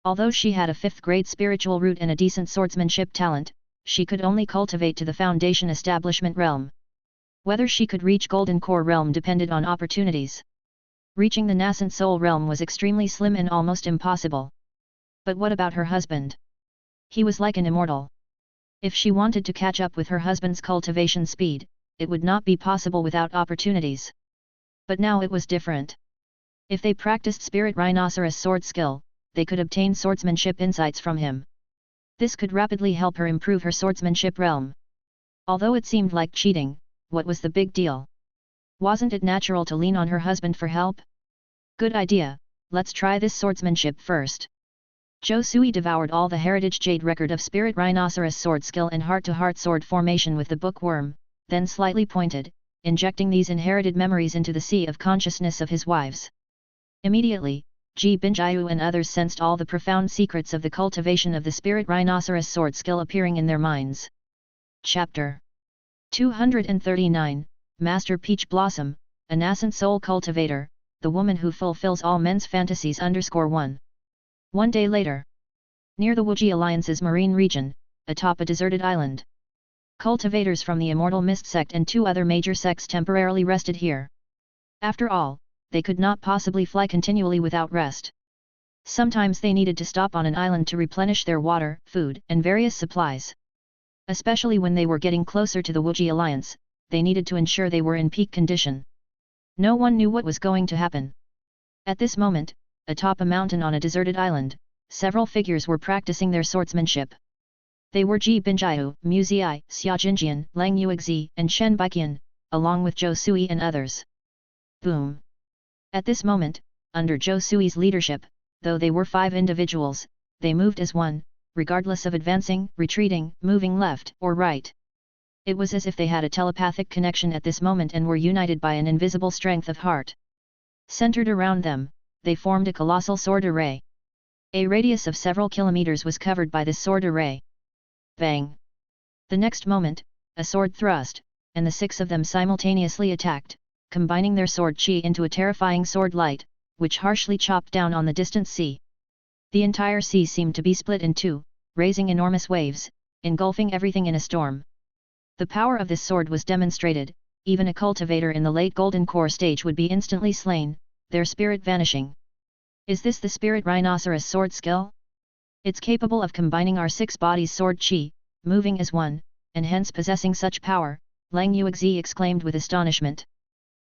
Although she had a 5th grade spiritual root and a decent swordsmanship talent, she could only cultivate to the foundation establishment realm. Whether she could reach Golden Core realm depended on opportunities. Reaching the nascent soul realm was extremely slim and almost impossible. But what about her husband? He was like an immortal. If she wanted to catch up with her husband's cultivation speed, it would not be possible without opportunities. But now it was different. If they practiced Spirit Rhinoceros sword skill, they could obtain swordsmanship insights from him. This could rapidly help her improve her swordsmanship realm. Although it seemed like cheating, what was the big deal? Wasn't it natural to lean on her husband for help? Good idea, let's try this swordsmanship first. Zhou Sui devoured all the heritage jade record of spirit rhinoceros sword skill and heart-to-heart sword formation with the bookworm, then slightly pointed, injecting these inherited memories into the sea of consciousness of his wives. Immediately, Ji Binjiu and others sensed all the profound secrets of the cultivation of the spirit rhinoceros sword skill appearing in their minds. Chapter 239, Master Peach Blossom, a nascent soul cultivator, the woman who fulfills all men's fantasies. 1. One day later. Near the Wuji Alliance's marine region, atop a deserted island. Cultivators from the Immortal Mist sect and 2 other major sects temporarily rested here. After all, they could not possibly fly continually without rest. Sometimes they needed to stop on an island to replenish their water, food, and various supplies. Especially when they were getting closer to the Wuji Alliance, they needed to ensure they were in peak condition. No one knew what was going to happen. At this moment, atop a mountain on a deserted island, several figures were practicing their swordsmanship. They were Ji Binjiu, Mu Ziyi, Xia Jinjian, Lang Yuexi, and Shen Baiqian, along with Zhou Sui and others. Boom! At this moment, under Zhou Sui's leadership, though they were 5 individuals, they moved as one, regardless of advancing, retreating, moving left or right. It was as if they had a telepathic connection at this moment and were united by an invisible strength of heart. Centered around them, they formed a colossal sword array. A radius of several kilometers was covered by this sword array. Bang! The next moment, a sword thrust, and the 6 of them simultaneously attacked, combining their sword chi into a terrifying sword light, which harshly chopped down on the distant sea. The entire sea seemed to be split in 2, raising enormous waves, engulfing everything in a storm. The power of this sword was demonstrated. Even a cultivator in the late Golden Core stage would be instantly slain, their spirit vanishing. Is this the spirit rhinoceros sword skill? It's capable of combining our 6 bodies' sword chi, moving as one, and hence possessing such power, Lang Yuexi exclaimed with astonishment.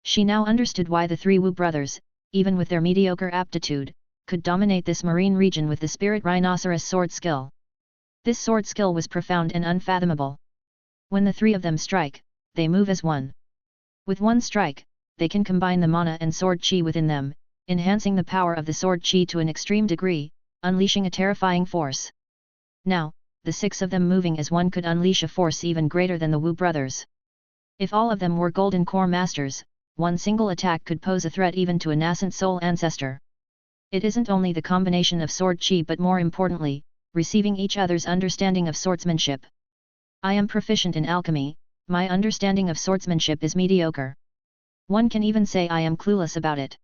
She now understood why the 3 Wu brothers, even with their mediocre aptitude, could dominate this marine region with the spirit rhinoceros sword skill. This sword skill was profound and unfathomable. When the 3 of them strike, they move as one. With one strike, they can combine the mana and sword chi within them, enhancing the power of the sword chi to an extreme degree, unleashing a terrifying force. Now, the 6 of them moving as one could unleash a force even greater than the Wu brothers. If all of them were Golden Core masters, one single attack could pose a threat even to a nascent soul ancestor. It isn't only the combination of sword chi but more importantly, receiving each other's understanding of swordsmanship. I am proficient in alchemy, my understanding of swordsmanship is mediocre. One can even say I am clueless about it.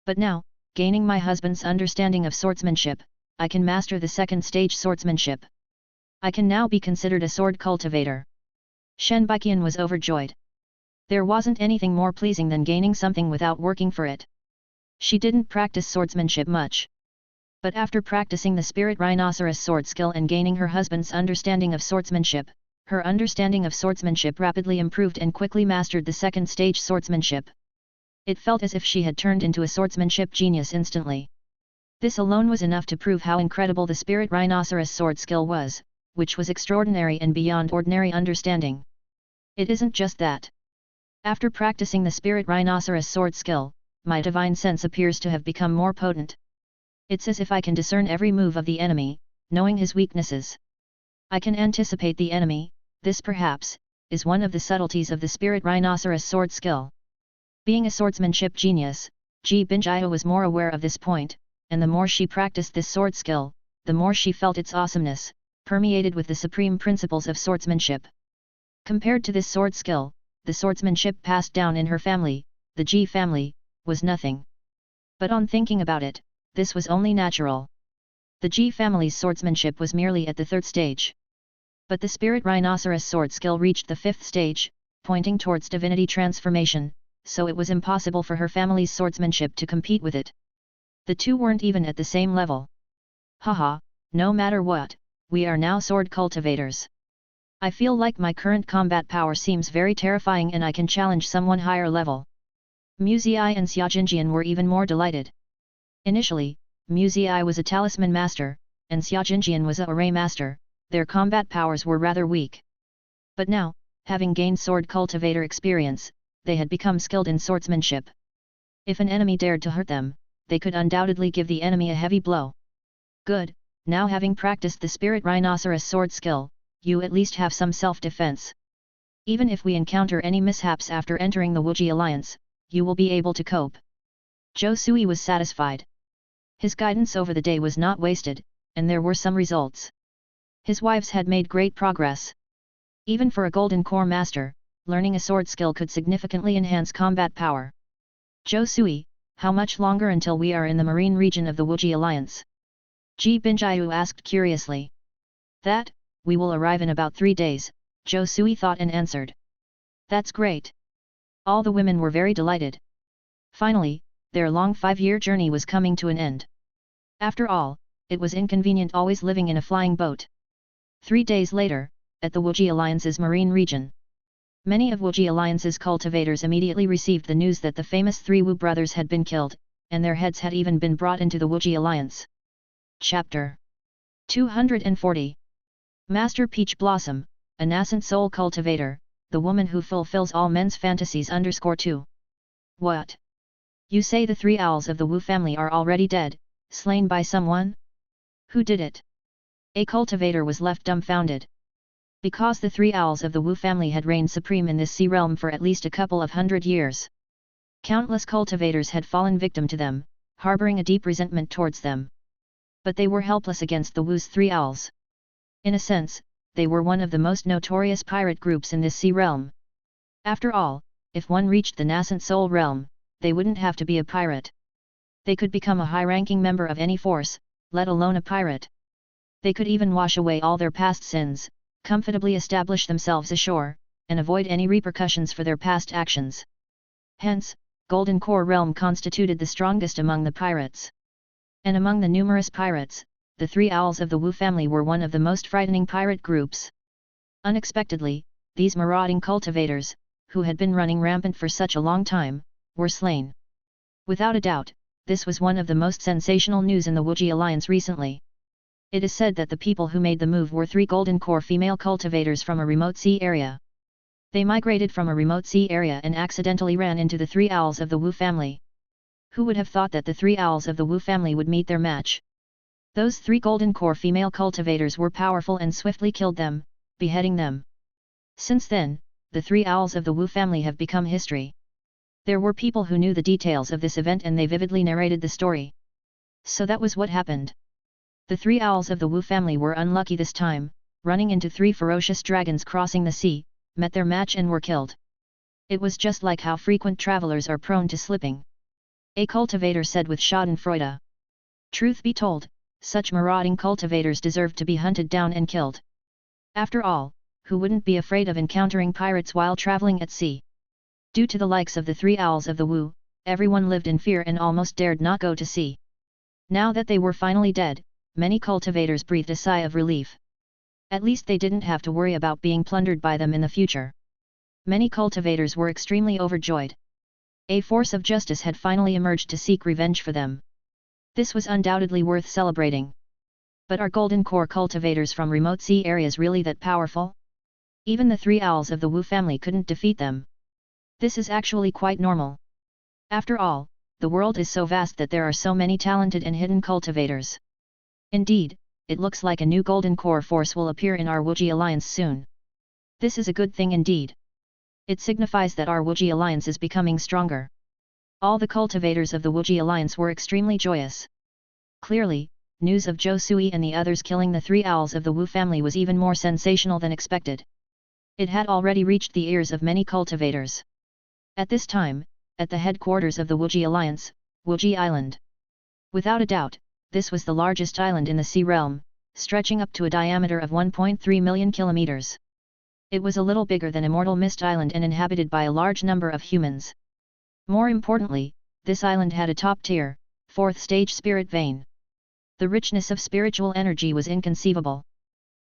But now, gaining my husband's understanding of swordsmanship, I can master the 2nd stage swordsmanship. I can now be considered a sword cultivator. Shen Baiqian was overjoyed. There wasn't anything more pleasing than gaining something without working for it. She didn't practice swordsmanship much. But after practicing the spirit rhinoceros sword skill and gaining her husband's understanding of swordsmanship, her understanding of swordsmanship rapidly improved and quickly mastered the 2nd stage swordsmanship. It felt as if she had turned into a swordsmanship genius instantly. This alone was enough to prove how incredible the spirit rhinoceros sword skill was, which was extraordinary and beyond ordinary understanding. It isn't just that. After practicing the spirit rhinoceros sword skill, my divine sense appears to have become more potent. It's as if I can discern every move of the enemy, knowing his weaknesses. I can anticipate the enemy. This perhaps, is one of the subtleties of the spirit rhinoceros sword skill. Being a swordsmanship genius, Ji Binjiu was more aware of this point, and the more she practiced this sword skill, the more she felt its awesomeness, permeated with the supreme principles of swordsmanship. Compared to this sword skill, the swordsmanship passed down in her family, the Ji family, was nothing. But on thinking about it, this was only natural. The Ji family's swordsmanship was merely at the 3rd stage. But the spirit rhinoceros sword skill reached the 5th stage, pointing towards divinity transformation, so it was impossible for her family's swordsmanship to compete with it. The 2 weren't even at the same level. Haha, no matter what, we are now sword cultivators. I feel like my current combat power seems very terrifying and I can challenge someone higher level. Mu Ziyi and Xia Jinjian were even more delighted. Initially, Mu Ziyi was a talisman master, and Xia Jinjian was a array master. Their combat powers were rather weak. But now, having gained sword cultivator experience, they had become skilled in swordsmanship. If an enemy dared to hurt them, they could undoubtedly give the enemy a heavy blow. Good, Now having practiced the spirit rhinoceros sword skill, you at least have some self-defense. Even if we encounter any mishaps after entering the Wuji Alliance, you will be able to cope. Zhou Sui was satisfied. His guidance over the day was not wasted, and there were some results. His wives had made great progress. Even for a golden core master, learning a sword skill could significantly enhance combat power. Zhou Sui, how much longer until we are in the marine region of the Wuji Alliance? Ji Binjiu asked curiously. That, we will arrive in about 3 days, Zhou Sui thought and answered. That's great. All the women were very delighted. Finally, their long 5-year journey was coming to an end. After all, it was inconvenient always living in a flying boat. 3 days later, at the Wuji Alliance's marine region. Many of Wuji Alliance's cultivators immediately received the news that the famous 3 Wu brothers had been killed, and their heads had even been brought into the Wuji Alliance. Chapter 240. Master Peach Blossom, a nascent soul cultivator, the woman who fulfills all men's fantasies. 2. What? You say the 3 owls of the Wu family are already dead, slain by someone? Who did it? A cultivator was left dumbfounded. Because the 3 owls of the Wu family had reigned supreme in this sea realm for at least a couple of 100 years. Countless cultivators had fallen victim to them, harboring a deep resentment towards them. But they were helpless against the Wu's 3 owls. In a sense, they were one of the most notorious pirate groups in this sea realm. After all, if one reached the nascent soul realm, they wouldn't have to be a pirate. They could become a high-ranking member of any force, let alone a pirate. They could even wash away all their past sins, comfortably establish themselves ashore, and avoid any repercussions for their past actions. Hence, Golden Core Realm constituted the strongest among the pirates. And among the numerous pirates, the 3 owls of the Wu family were one of the most frightening pirate groups. Unexpectedly, these marauding cultivators, who had been running rampant for such a long time, were slain. Without a doubt, this was one of the most sensational news in the Wuji Alliance recently. It is said that the people who made the move were 3 golden core female cultivators from a remote sea area. They migrated from a remote sea area and accidentally ran into the 3 owls of the Wu family. Who would have thought that the 3 owls of the Wu family would meet their match? Those 3 golden core female cultivators were powerful and swiftly killed them, beheading them. Since then, the 3 owls of the Wu family have become history. There were people who knew the details of this event and they vividly narrated the story. So that was what happened. The 3 owls of the Wu family were unlucky this time, running into 3 ferocious dragons crossing the sea, met their match and were killed. It was just like how frequent travelers are prone to slipping. A cultivator said with schadenfreude. Truth be told, such marauding cultivators deserved to be hunted down and killed. After all, who wouldn't be afraid of encountering pirates while traveling at sea? Due to the likes of the 3 owls of the Wu, everyone lived in fear and almost dared not go to sea. Now that they were finally dead, many cultivators breathed a sigh of relief. At least they didn't have to worry about being plundered by them in the future. Many cultivators were extremely overjoyed. A force of justice had finally emerged to seek revenge for them. This was undoubtedly worth celebrating. But are golden core cultivators from remote sea areas really that powerful? Even the 3 owls of the Wu family couldn't defeat them. This is actually quite normal. After all, the world is so vast that there are so many talented and hidden cultivators. Indeed, it looks like a new golden core force will appear in our Wuji Alliance soon. This is a good thing indeed. It signifies that our Wuji Alliance is becoming stronger. All the cultivators of the Wuji Alliance were extremely joyous. Clearly, news of Zhou Sui and the others killing the 3 owls of the Wu family was even more sensational than expected. It had already reached the ears of many cultivators. At this time, at the headquarters of the Wuji Alliance, Wuji Island. Without a doubt, this was the largest island in the sea realm, stretching up to a diameter of 1.3 million kilometers. It was a little bigger than Immortal Mist Island and inhabited by a large number of humans. More importantly, this island had a top-tier, 4th stage spirit vein. The richness of spiritual energy was inconceivable.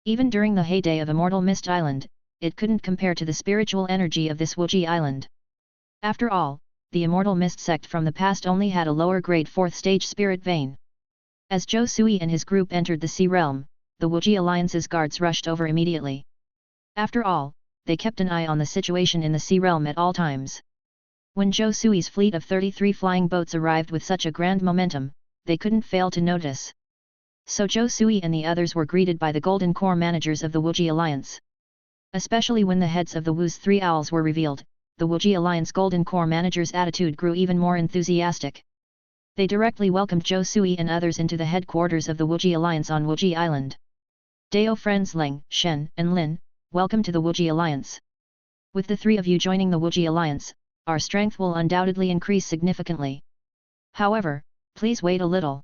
Even during the heyday of Immortal Mist Island, it couldn't compare to the spiritual energy of this Wuji Island. After all, the Immortal Mist sect from the past only had a lower-grade 4th stage spirit vein. As Zhou Sui and his group entered the sea realm, the Wuji Alliance's guards rushed over immediately. After all, they kept an eye on the situation in the sea realm at all times. When Zhou Sui's fleet of 33 flying boats arrived with such a grand momentum, they couldn't fail to notice. So Zhou Sui and the others were greeted by the Golden Core managers of the Wuji Alliance. Especially when the heads of the Wu's three owls were revealed, the Wuji Alliance Golden Core managers' attitude grew even more enthusiastic. They directly welcomed Zhou Sui and others into the headquarters of the Wuji Alliance on Wuji Island. Dao friends Leng, Shen, and Lin, welcome to the Wuji Alliance. With the three of you joining the Wuji Alliance, our strength will undoubtedly increase significantly. However, please wait a little.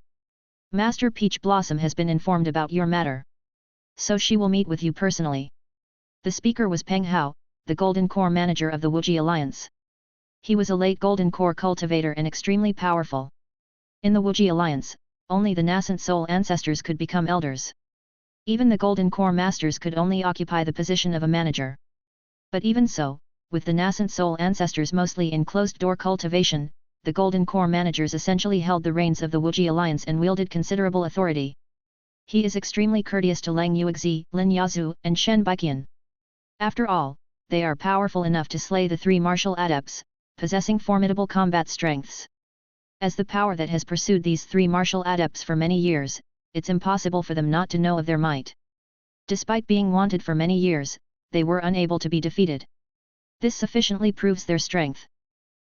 Master Peach Blossom has been informed about your matter. So she will meet with you personally. The speaker was Peng Hao, the Golden Core manager of the Wuji Alliance. He was a late Golden Core cultivator and extremely powerful. In the Wuji Alliance, only the nascent soul ancestors could become elders. Even the Golden Core masters could only occupy the position of a manager. But even so, with the nascent soul ancestors mostly in closed-door cultivation, the Golden Core managers essentially held the reins of the Wuji Alliance and wielded considerable authority. He is extremely courteous to Lang Yuexi, Lin Yazhu, and Shen Baiqian. After all, they are powerful enough to slay the three martial adepts, possessing formidable combat strengths. As the power that has pursued these three martial adepts for many years, it's impossible for them not to know of their might. Despite being wanted for many years, they were unable to be defeated. This sufficiently proves their strength.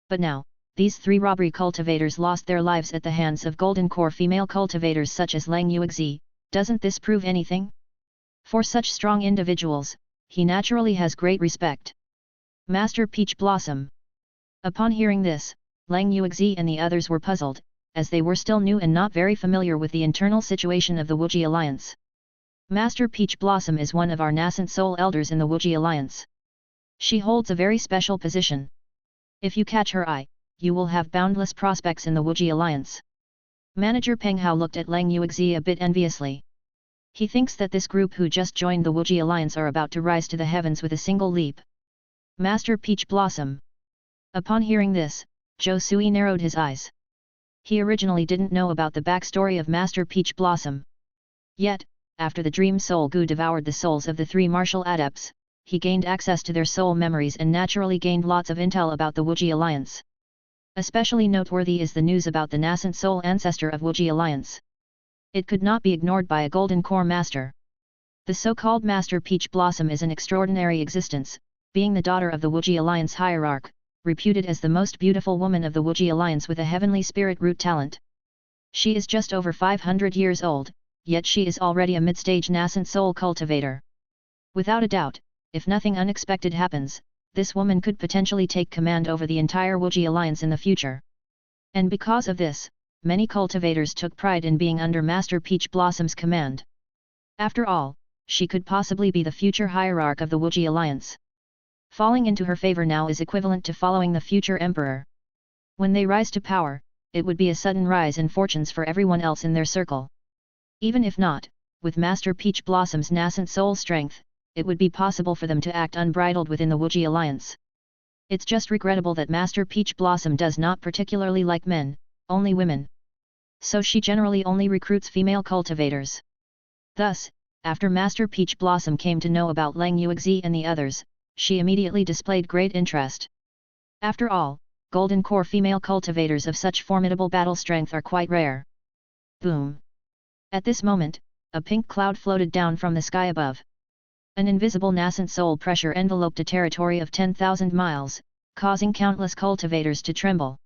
But now, these three robbery cultivators lost their lives at the hands of Golden Core female cultivators such as Lang Yuexi. Doesn't this prove anything? For such strong individuals, he naturally has great respect. Master Peach Blossom. Upon hearing this, Lang Yuexi and the others were puzzled, as they were still new and not very familiar with the internal situation of the Wuji Alliance. Master Peach Blossom is one of our nascent soul elders in the Wuji Alliance. She holds a very special position. If you catch her eye, you will have boundless prospects in the Wuji Alliance. Manager Peng Hao looked at Lang Yuexi a bit enviously. He thinks that this group who just joined the Wuji Alliance are about to rise to the heavens with a single leap. Master Peach Blossom. Upon hearing this, Zhou Sui narrowed his eyes. He originally didn't know about the backstory of Master Peach Blossom. Yet, after the Dream Soul Gu devoured the souls of the three martial adepts, he gained access to their soul memories and naturally gained lots of intel about the Wuji Alliance. Especially noteworthy is the news about the nascent soul ancestor of Wuji Alliance. It could not be ignored by a Golden Core master. The so-called Master Peach Blossom is an extraordinary existence, being the daughter of the Wuji Alliance hierarch, reputed as the most beautiful woman of the Wuji Alliance with a heavenly spirit root talent. She is just over 500 years old, yet she is already a mid-stage nascent soul cultivator. Without a doubt, if nothing unexpected happens, this woman could potentially take command over the entire Wuji Alliance in the future. And because of this, many cultivators took pride in being under Master Peach Blossom's command. After all, she could possibly be the future hierarch of the Wuji Alliance. Falling into her favor now is equivalent to following the future emperor. When they rise to power, it would be a sudden rise in fortunes for everyone else in their circle. Even if not, with Master Peach Blossom's nascent soul strength, it would be possible for them to act unbridled within the Wuji Alliance. It's just regrettable that Master Peach Blossom does not particularly like men, only women. So she generally only recruits female cultivators. Thus, after Master Peach Blossom came to know about Lang Yuexi and the others, she immediately displayed great interest. After all, Golden Core female cultivators of such formidable battle strength are quite rare. Boom! At this moment, a pink cloud floated down from the sky above. An invisible nascent soul pressure enveloped a territory of 10,000 miles, causing countless cultivators to tremble.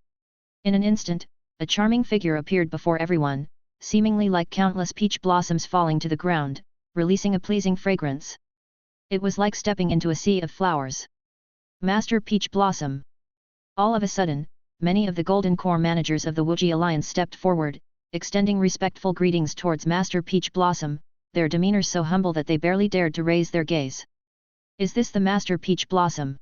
In an instant, a charming figure appeared before everyone, seemingly like countless peach blossoms falling to the ground, releasing a pleasing fragrance. It was like stepping into a sea of flowers. Master Peach Blossom. All of a sudden, many of the Golden Core managers of the Wuji Alliance stepped forward, extending respectful greetings towards Master Peach Blossom, their demeanor so humble that they barely dared to raise their gaze. Is this the Master Peach Blossom?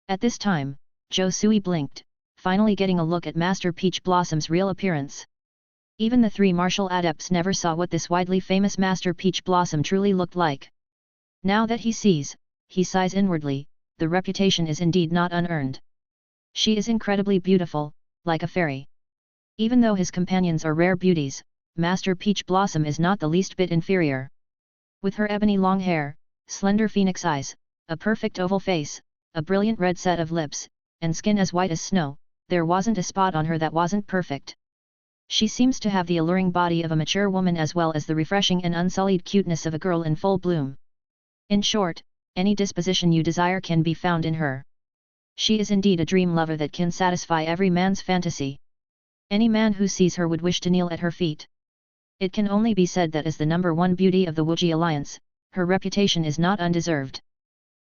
At this time, Zhou Sui blinked, finally getting a look at Master Peach Blossom's real appearance. Even the three martial adepts never saw what this widely famous Master Peach Blossom truly looked like. Now that he sees, he sighs inwardly, the reputation is indeed not unearned. She is incredibly beautiful, like a fairy. Even though his companions are rare beauties, Master Peach Blossom is not the least bit inferior. With her ebony long hair, slender phoenix eyes, a perfect oval face, a brilliant red set of lips, and skin as white as snow, there wasn't a spot on her that wasn't perfect. She seems to have the alluring body of a mature woman as well as the refreshing and unsullied cuteness of a girl in full bloom. In short, any disposition you desire can be found in her. She is indeed a dream lover that can satisfy every man's fantasy. Any man who sees her would wish to kneel at her feet. It can only be said that as the number one beauty of the Wuji alliance, her reputation is not undeserved.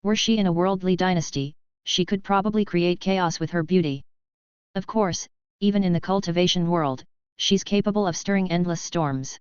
Were she in a worldly dynasty, she could probably create chaos with her beauty. Of course, even in the cultivation world, she's capable of stirring endless storms.